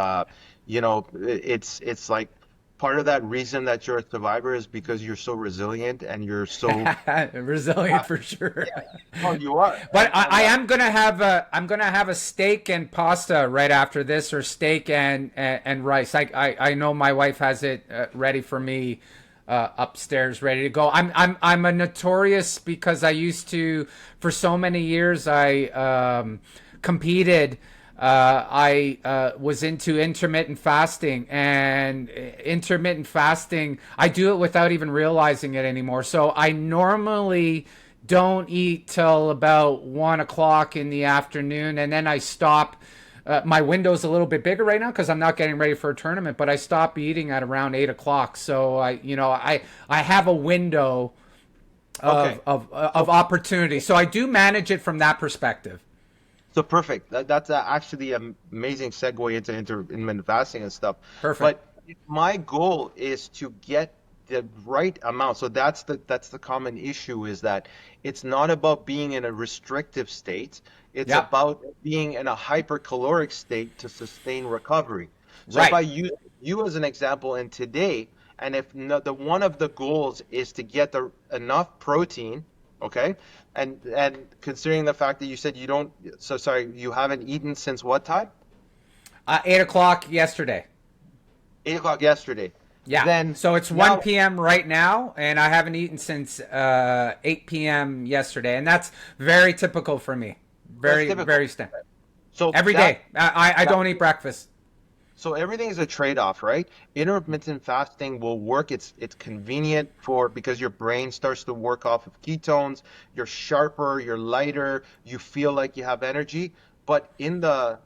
it's like part of that reason that you're a survivor is because you're so resilient and you're so Resilient for sure. yeah. Oh, you are, But and I am gonna have a steak and pasta right after this, or steak and rice. I know my wife has it ready for me upstairs, ready to go. I'm a notorious because I used to for so many years I competed. I was into intermittent fasting, and intermittent fasting, I do it without even realizing it anymore. So I normally don't eat till about 1 o'clock in the afternoon, and then I stop. My window's a little bit bigger right now because I'm not getting ready for a tournament, but I stop eating at around 8 o'clock. So I have a window okay. of So opportunity. So I do manage it from that perspective. So perfect. That's actually an amazing segue into intermittent fasting and stuff. Perfect. But my goal is to get the right amount. So that's the common issue is that it's not about being in a restrictive state. It's Yeah. about being in a hypercaloric state to sustain recovery. So if Right. I use you as an example in today, and if no, the one of the goals is to get the enough protein, okay? And considering the fact that you said you don't, so sorry, you haven't eaten since what time? 8 o'clock yesterday. 8 o'clock yesterday. Yeah. Then So it's now 1 p.m. right now, and I haven't eaten since 8 p.m. yesterday. And that's very typical for me. that's Very, typical. very standard. So Every that day. I that don't eat breakfast. so everything is a trade-off, right? Intermittent fasting will work. It's convenient for because your brain starts to work off of ketones. You're sharper, you're lighter, you feel like you have energy. But in the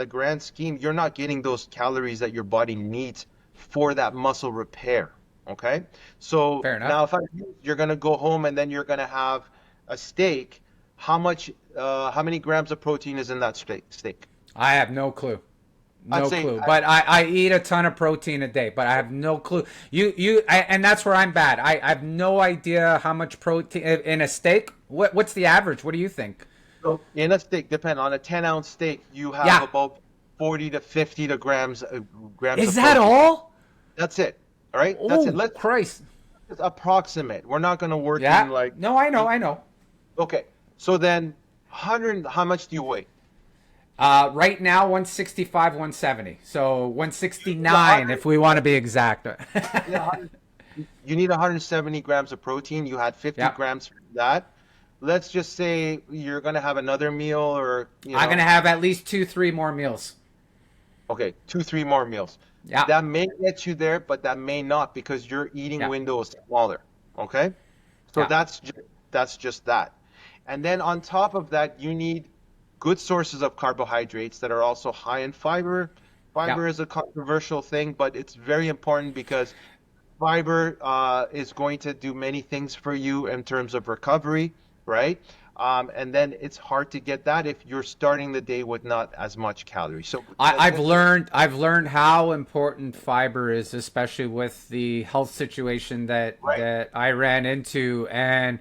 grand scheme, you're not getting those calories that your body needs for that muscle repair. Okay? So Fair enough. now if you're gonna go home and then you're gonna have a steak, how many grams of protein is in that steak? I have no clue. I'd No say clue. But I eat a ton of protein a day, but I have no clue. And that's where I'm bad. I have no idea how much protein in a steak. What's the average? What do you think? so in a steak, depend on a 10-ounce steak, you have Yeah. about 40 to 50 to grams Is of that protein. all? That's it. All right, that's it. Oh, Let's Christ. just approximate. We're not going to work in Yeah. like. No, I know, I know. Okay, so then 100. How much do you weigh? Right now, 165, 170. So You need 169 100. if we want to be exact. You need 100. You need 170 grams of protein. You had 50 Yeah. grams from that. Let's just say you're going to have another meal, or I'm going to have at least two, three more meals. okay, two, three more meals. Yeah. That may get you there, but that may not because your eating Yeah. window is smaller. Okay? So Yeah. that's just that. And then on top of that, you need good sources of carbohydrates that are also high in fiber. Yeah. Fiber is a controversial thing, but it's very important because fiber is going to do many things for you in terms of recovery, right? And then it's hard to get that if you're starting the day with not as much calories. So I've learned how important fiber is, especially with the health situation right, that I ran into, and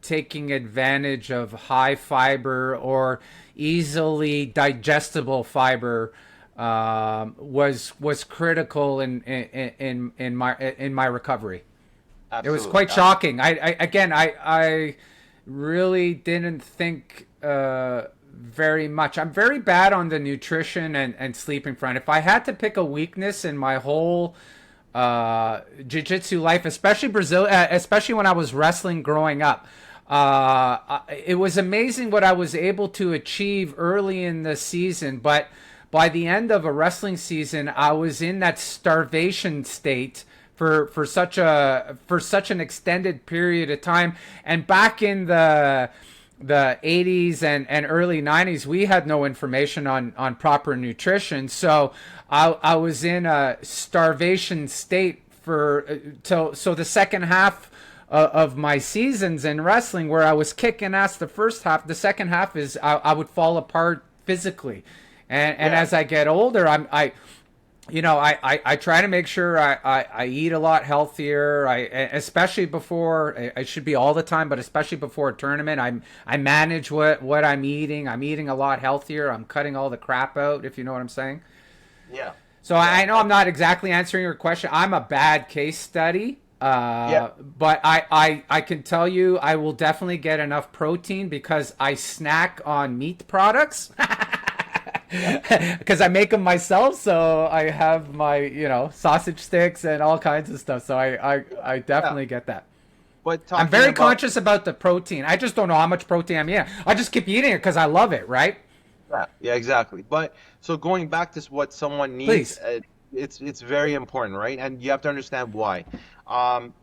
taking advantage of high fiber or easily digestible fiber was critical in my recovery. It was absolutely. quite shocking. I really didn't think very much. I'm very bad on the nutrition and sleeping front. If I had to pick a weakness in my whole jiu-jitsu life, especially Brazil, especially when I was wrestling growing up, it was amazing what I was able to achieve early in the season. But by the end of a wrestling season, I was in that starvation state for such an extended period of time. And back in the 80s and early 90s, we had no information on proper nutrition. So I was in a starvation state so the second half of my seasons in wrestling, where I was kicking ass the first half, the second half is I would fall apart physically. And Yeah. as I get older, I try to make sure I eat a lot healthier. Especially before, I should be all the time, but especially before a tournament, I manage what I'm eating. I'm eating a lot healthier. I'm cutting all the crap out, if you know what I'm saying. Yeah. So Yeah. I know I'm not exactly answering your question. I'm a bad case study. Yeah. But I can tell you I will definitely get enough protein because I snack on meat products. Because I make them myself, so I have my sausage sticks and all kinds of stuff. So I Yeah. definitely get that. But I'm talking very about conscious about the protein. I just don't know how much protein I'm eating. I just keep eating it because I love it, right? yeah, yeah, exactly. But so going back to what someone needs, Please. it's very important, right? And you have to understand why. Um,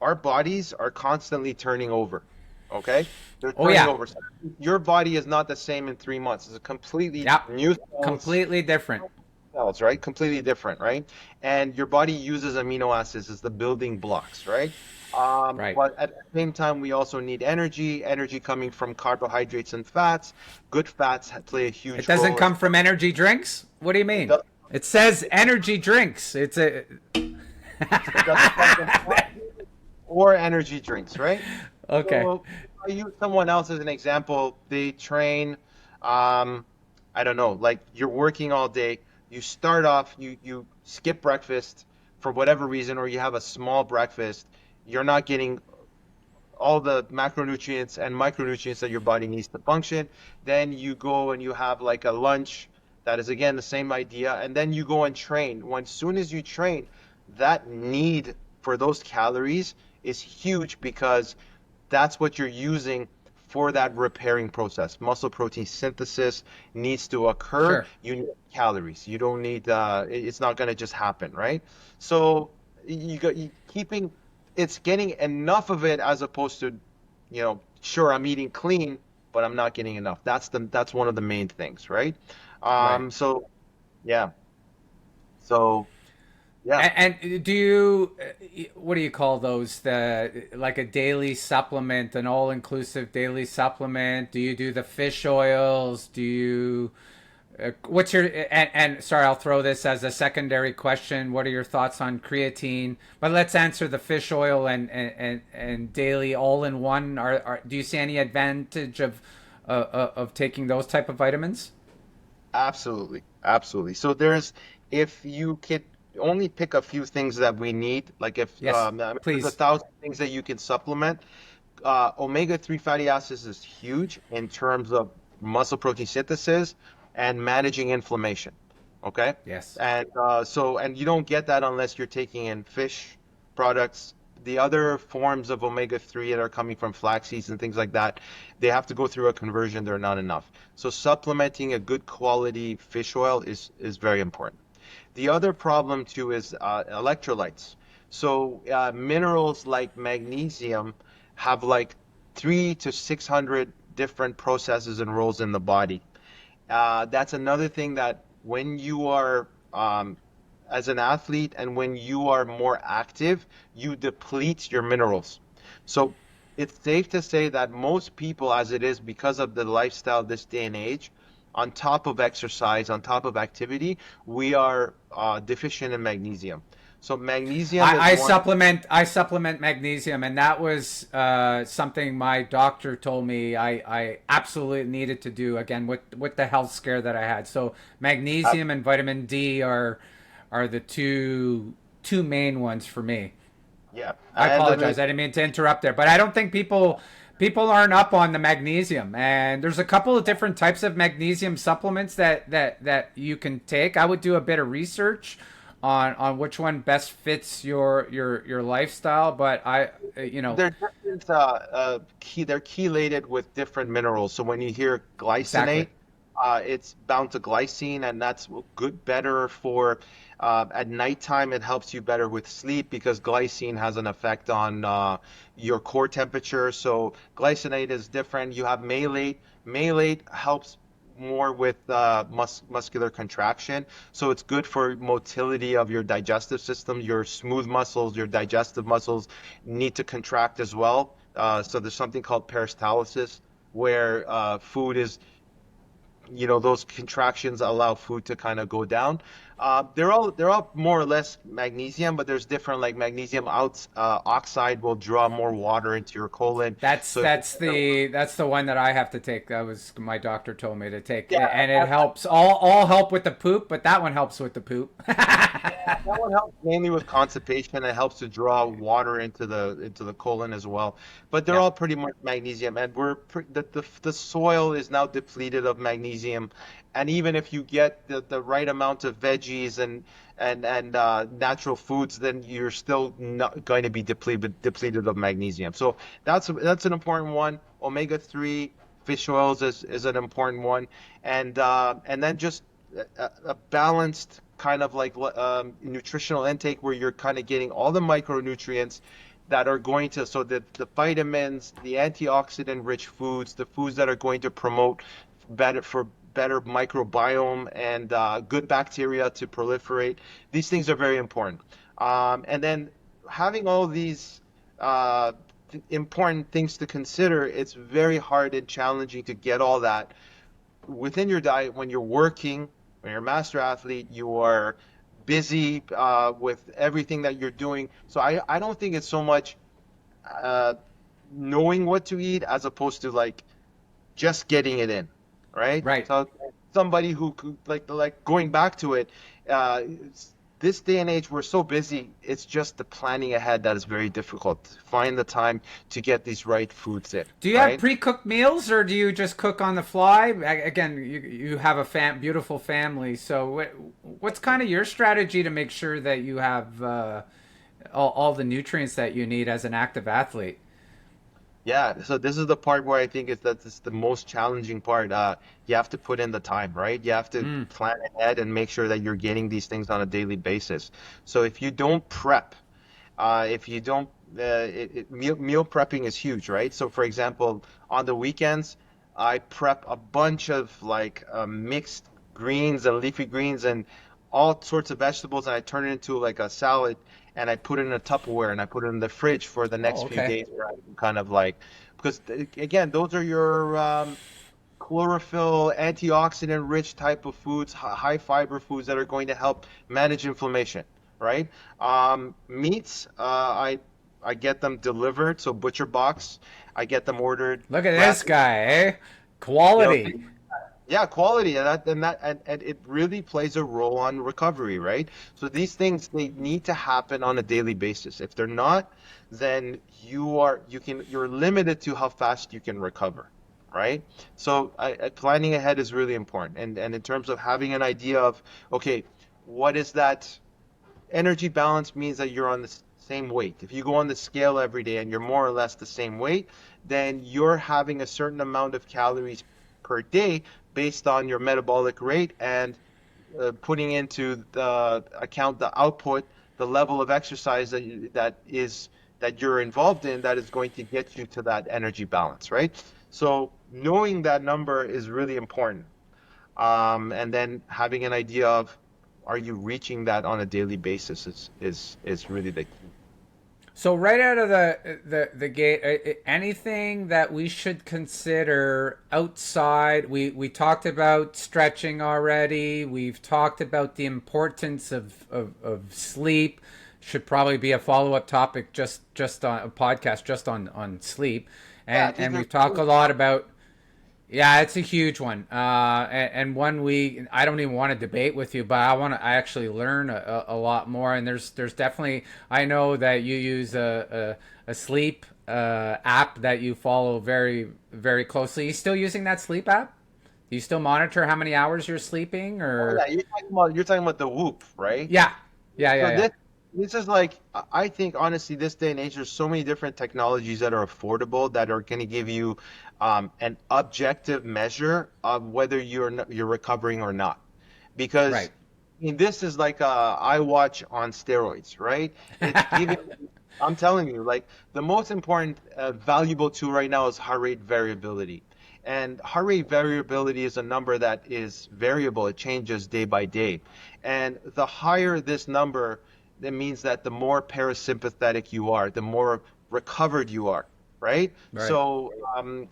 our bodies are constantly turning over. Okay? They're Oh turning yeah. over. So your body is not the same in 3 months. It's a completely Yep. new Completely different. cells, right? Completely different, right? And your body uses amino acids as the building blocks, right? Right. But at the same time, we also need energy coming from carbohydrates and fats. Good fats play a It huge doesn't role as come from energy drinks? What do you it mean? does, It says energy drinks. It's a it doesn't come from fat or energy drinks, right? Okay. So I use someone else as an example. They train, um, I don't know, like you're working all day. You start off, you skip breakfast for whatever reason, or you have a small breakfast. You're not getting all the macronutrients and micronutrients that your body needs to function. Then you go and you have like a lunch that is again the same idea, and then you go and train. When soon as you train, that need for those calories is huge because that's what you're using for that repairing process. Muscle protein synthesis needs to occur. Sure. You need calories. You don't need, it's not going to just happen, right? So keeping, it's getting enough of it as opposed to, sure, I'm eating clean, but I'm not getting enough. That's one of the main things, right? Right. So yeah. So yeah. And do you, what do you call those? Like a daily supplement, an all-inclusive daily supplement? Do you do the fish oils? Do you What's your and sorry, I'll throw this as a secondary question. What are your thoughts on creatine? But let's answer the fish oil and daily all in one. Do you see any advantage of taking those type of vitamins? Absolutely, absolutely. So there's, if you could only pick a few things that we need, like if Yes, I mean, there's a please. thousand things that you can supplement. Omega-3 fatty acids is huge in terms of muscle protein synthesis and managing inflammation. Okay, Yes. and you don't get that unless you're taking in fish products. The other forms of omega-3 that are coming from flax seeds and things like that, they have to go through a conversion. They're not enough. So supplementing a good quality fish oil is very important. The other problem too is electrolytes. So minerals like magnesium have like 300 to 600 different processes and roles in the body. That's another thing that when you are as an athlete and when you are more active, you deplete your minerals. So it's safe to say that most people, as it is because of the lifestyle this day and age, on top of exercise, on top of activity, we are deficient in magnesium. So magnesium is one. I supplement magnesium, and that was something my doctor told me I absolutely needed to do again with the health scare that I had. So magnesium and vitamin D are the two main ones for me. Yeah, I and apologize. I didn't mean to interrupt there, but I don't think people aren't up on the magnesium. And there's a couple of different types of magnesium supplements that you can take. I would do a bit of research on which one best fits your lifestyle. But they're different, they're chelated with different minerals. So when you hear exactly. glycinate, it's bound to glycine, and that's good, better for at nighttime. It helps you better with sleep because glycine has an effect on your core temperature. So glycinate is different. You have malate. Malate helps more with muscular contraction. So it's good for motility of your digestive system. Your smooth muscles, your digestive muscles need to contract as well. So there's something called peristalsis, where food is, those contractions allow food to kind of go down. They're all more or less magnesium, but there's different, like magnesium oxide will draw more water into your colon. That's So if that's the that's the one that I have to take. That was my doctor told me to take, yeah, and it helps. All help with the poop, but that one helps with the poop. that one helps mainly with constipation. It helps to draw water into the colon as well. But they're Yeah. all pretty much magnesium, and the soil is now depleted of magnesium. And even if you get the right amount of veggies and natural foods, then you're still not going to be depleted of magnesium. So that's an important one. Omega-3 fish oils is an important one, and then just a balanced kind of like nutritional intake where you're kind of getting all the micronutrients that are going to, so that the vitamins, the antioxidant rich foods, the foods that are going to promote better microbiome and good bacteria to proliferate. These things are very important. And then having all these important things to consider, it's very hard and challenging to get all that within your diet when you're working, when you're a master athlete, you are busy with everything that you're doing. So I don't think it's so much uh, knowing what to eat as opposed to like just getting it in, right? Right. So somebody who like going back to it, uh, this day and age we're so busy. It's just the planning ahead that is very difficult. Find the time to get these right foods in, Do you have right? pre-cooked meals, or do you just cook on the fly? Again, you have a beautiful family. So what's kind of your strategy to make sure that you have all the nutrients that you need as an active athlete? Yeah, so this is the part where I think it's the most challenging part. You have to put in the time, right? You have to Mm, plan ahead and make sure that you're getting these things on a daily basis. So if you don't prep, if you don't, meal prepping is huge, right? So for example, on the weekends, I prep a bunch of like mixed greens and leafy greens and all sorts of vegetables, and I turn it into like a salad, and I put it in a Tupperware and I put it in the fridge for the next oh, few okay. days, where I can kind of like, because again, those are your chlorophyll, antioxidant rich type of foods, high fiber foods that are going to help manage inflammation, right? Meats, I get them delivered, so butcher box, I get them ordered. Look at this guy, eh? You know, Quality. yeah, quality, and it really plays a role on recovery, right? So these things, they need to happen on a daily basis. If they're not, then you're limited to how fast you can recover, right? So planning ahead is really important, and in terms of having an idea of, okay, what is that energy balance means that you're on the same weight. If you go on the scale every day and you're more or less the same weight, then you're having a certain amount of calories per day based on your metabolic rate and putting into the account the output, the level of exercise that you're involved in that is going to get you to that energy balance, right? So knowing that number is really important. And then having an idea of, are you reaching that on a daily basis is really the key. So right out of the gate, anything that we should consider outside? We talked about stretching already. We've talked about the importance of sleep. Should probably be a follow up topic, just on a podcast just on sleep, Yeah, and these are we've talked a lot about. Yeah, it's a huge one, and one I don't even want to debate with you, but I actually learn a lot more. And there's definitely, I know that you use a sleep app that you follow very very closely. You still using that sleep app? Do you still monitor how many hours you're sleeping, oh or? yeah, you're talking about the Whoop, right? Yeah, yeah, yeah, So yeah. this is like, I think honestly this day and age there's so many different technologies that are affordable that are going to give you an objective measure of whether you're recovering or not. Because Right. I mean, this is like iWatch on steroids, right? It's giving, I'm telling you, like the most important valuable tool right now is heart rate variability. And heart rate variability is a number that is variable. It changes day by day. And the higher this number, that means that the more parasympathetic you are, the more recovered you are, right? Right. So,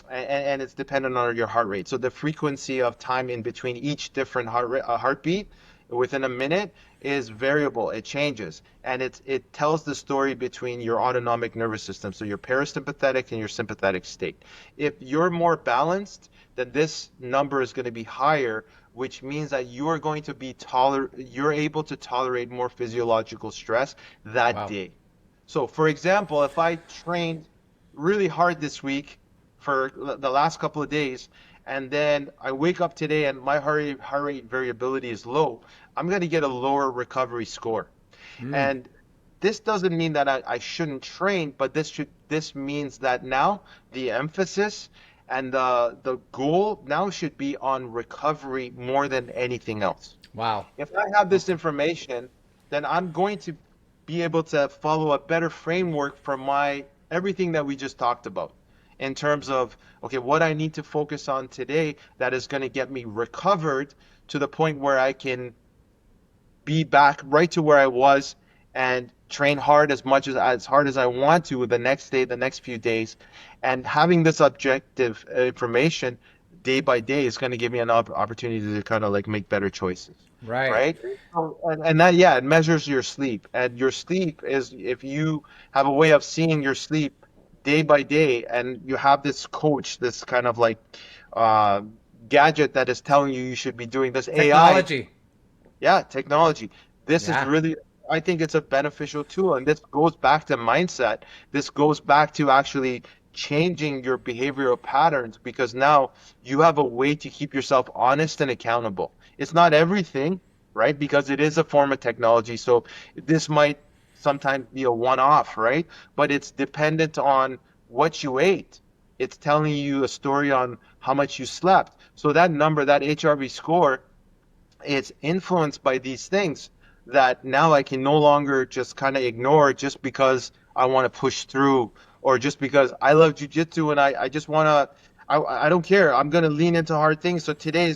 and it's dependent on your heart rate. So the frequency of time in between each different heartbeat within a minute is variable. It changes, and it tells the story between your autonomic nervous system, so your parasympathetic and your sympathetic state. If you're more balanced, then this number is going to be higher, which means that you're able to tolerate more physiological stress that Wow. day. So, for example, if I trained really hard this week for the last couple of days, and then I wake up today and my heart rate variability is low, I'm going to get a lower recovery score. Mm. And this doesn't mean that I shouldn't train, but this means that now the emphasis and the goal now should be on recovery more than anything else. Wow. If I have this Okay. information, then I'm going to be able to follow a better framework for my everything that we just talked about in terms of, okay, what I need to focus on today that is going to get me recovered to the point where I can be back right to where I was and train hard as hard as I want to the next day, the next few days, and having this objective information day by day is going to give me an opportunity to kind of like make better choices, Right. right? So, and that, yeah, it measures your sleep, and your sleep is, if you have a way of seeing your sleep day by day, and you have this coach, this kind of like uh, gadget that is telling you should be doing this AI. Technology. Yeah, technology. This is Yeah. really, I think it's a beneficial tool. And this goes back to mindset. This goes back to actually changing your behavioral patterns because now you have a way to keep yourself honest and accountable. It's not everything, right? Because it is a form of technology. So this might sometimes be a one-off, right? But it's dependent on what you ate. It's telling you a story on how much you slept. So that number, that HRV score, it's influenced by these things that now I can no longer just kind of ignore just because I want to push through or just because I love jujitsu and I just want to. I don't care. I'm going to lean into hard things. So today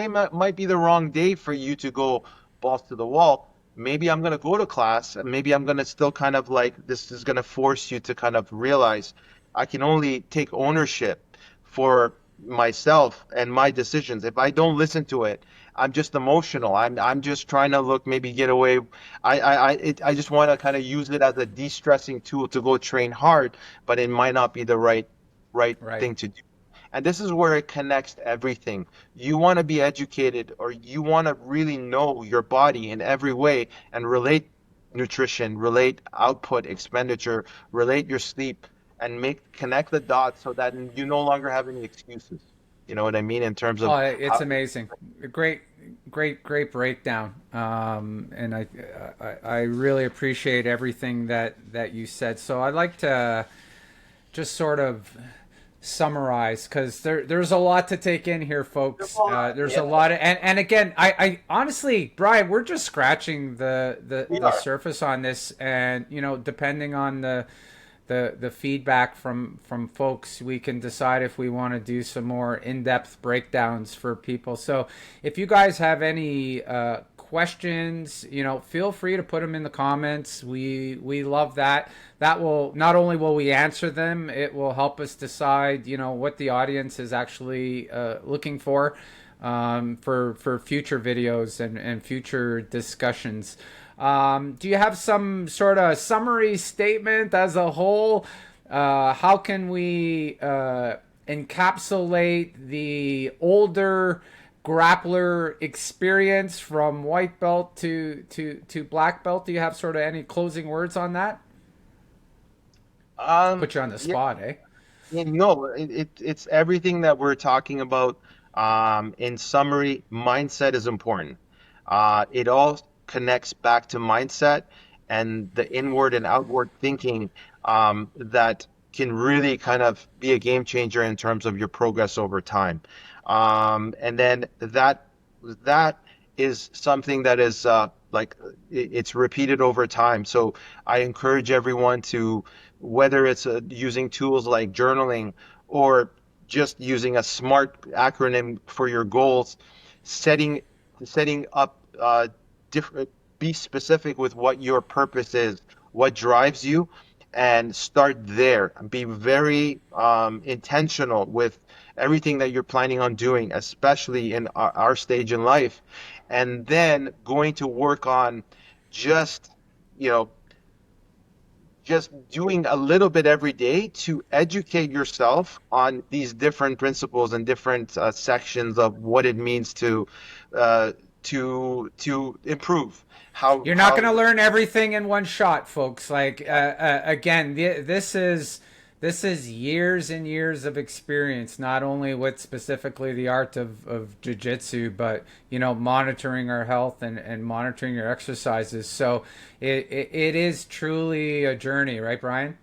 might be the wrong day for you to go balls to the wall. Maybe I'm going to go to class and maybe I'm going to still kind of like, this is going to force you to kind of realize I can only take ownership for myself and my decisions. If I don't listen to it, I'm just emotional. I'm just trying to look, maybe get away. I just want to kind of use it as a de-stressing tool to go train hard, but it might not be the right Right. thing to do. And this is where it connects to everything. You want to be educated, or you want to really know your body in every way and relate nutrition, relate output, expenditure, relate your sleep, and make connect the dots so that you no longer have any excuses. You know what I mean? In terms Oh, of it's how, amazing. Great, great breakdown. And I really appreciate everything that you said. So I'd like to just sort of summarize because there's a lot to take in here, folks. There's yeah, a lot of, and again, I honestly, Brian, we're just scratching we the are. surface on this, and depending on the feedback from folks, we can decide if we want to do some more in-depth breakdowns for people. So if you guys have any questions, feel free to put them in the comments. We love that. That will not only will we answer them, it will help us decide, what the audience is actually looking for future videos and future discussions. Do you have some sort of summary statement as a whole? How can we encapsulate the older grappler experience from white belt to black belt? Do you have sort of any closing words on that? Put you on the Yeah, spot, eh? yeah, no, it's everything that we're talking about. In summary, mindset is important. It all connects back to mindset and the inward and outward thinking that can really kind of be a game changer in terms of your progress over time. And then that is something that is like it's repeated over time. So I encourage everyone to, whether it's using tools like journaling or just using a SMART acronym for your goals, setting setting up different, be specific with what your purpose is, what drives you, and start there. Be very intentional with everything that you're planning on doing, especially in our stage in life, and then going to work on just you know just doing a little bit every day to educate yourself on these different principles and different sections of what it means uh, to improve. You're not going How to learn everything in one shot, folks. Like again, this is years and years of experience, not only with specifically the art of jiu-jitsu, but monitoring our health and monitoring your exercises. So it is truly a journey, right, Brian?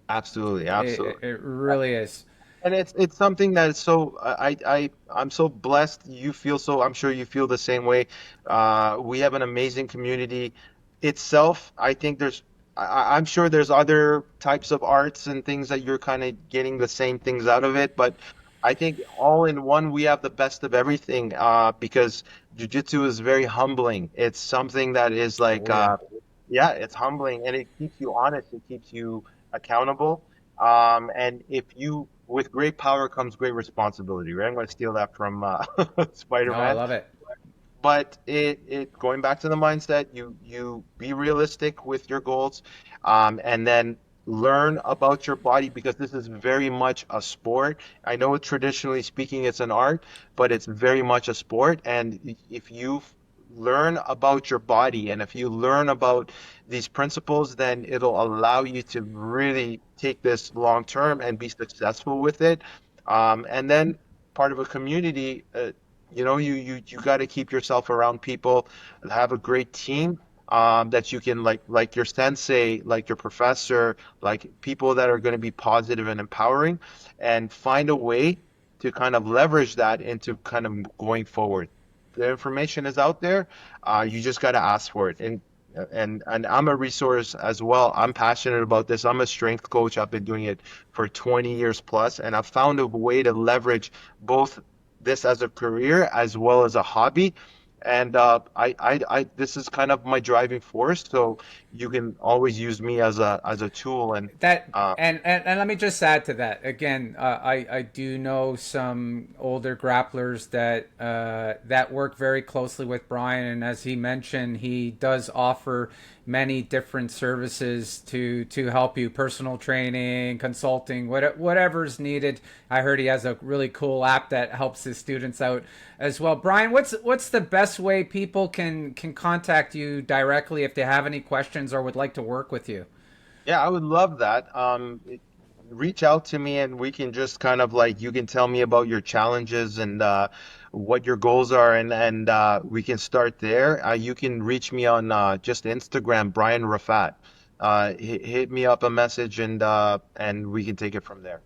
Absolutely, It, absolutely. it really is. And it's something that is so I'm so blessed. You feel so, I'm sure you feel the same way. We have an amazing community itself. I think I'm sure there's other types of arts and things that you're kind of getting the same things out of it, but I think all in one we have the best of everything because jiu-jitsu is very humbling. It's something that is like Oh yeah. yeah, it's humbling and it keeps you honest. It keeps you accountable. And if you, with great power comes great responsibility, right? I'm going to steal that from No, I Spider-Man. love it. But it going back to the mindset, you be realistic with your goals, and then learn about your body because this is very much a sport. I know traditionally speaking it's an art, but it's very much a sport. And if you learn about your body and if you learn about these principles, then it'll allow you to really take this long term and be successful with it. And then part of a community. You got to keep yourself around people, have a great team that you can like your sensei, like your professor, like people that are going to be positive and empowering, and find a way to kind of leverage that into kind of going forward. The information is out there. You just got to ask for it. And I'm a resource as well. I'm passionate about this. I'm a strength coach. I've been doing it for 20 years plus, and I've found a way to leverage both this as a career as well as a hobby And this is kind of my driving force. So you can always use me as a tool. And That uh, and let me just add to that again. I do know some older grapplers that that work very closely with Brian, and as he mentioned, he does offer many different services to help you, personal training, consulting, whatever's needed. I heard he has a really cool app that helps his students out as well. Brian, what's the best way people can contact you directly if they have any questions or would like to work with you? yeah, I would love that. Reach out to me and we can just kind of like you can tell me about your challenges and what your goals are and we can start there. You can reach me on just Instagram, Brian Rafat. Hit me up a message and we can take it from there.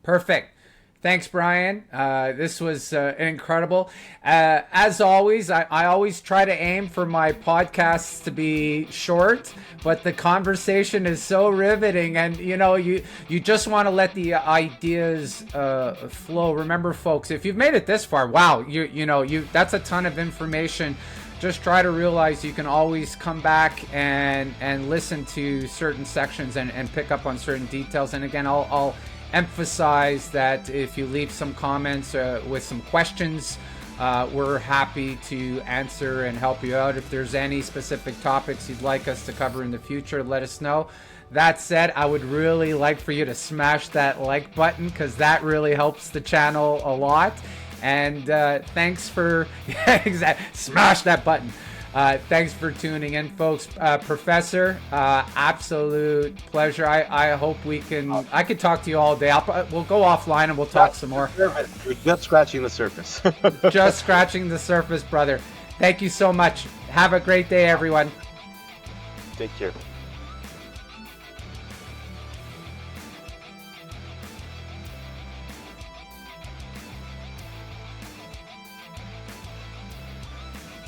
Perfect. Thanks, Brian. This was incredible. As always, I always try to aim for my podcasts to be short, but the conversation is so riveting, and you just want to let the ideas flow. Remember, folks, if you've made it this far, wow, you that's a ton of information. Just try to realize you can always come back and listen to certain sections and pick up on certain details. And again, I'll emphasize that if you leave some comments with some questions, we're happy to answer and help you out. If there's any specific topics you'd like us to cover in the future, let us know. That said, I would really like for you to smash that like button because that really helps the channel a lot. And thanks for smash that button. Thanks for tuning in, folks. Professor, absolute pleasure. I hope I could talk to you all day. We'll go offline and we'll talk some more. You're just scratching the surface. Just scratching the surface, brother. Thank you so much. Have a great day, everyone. Take care.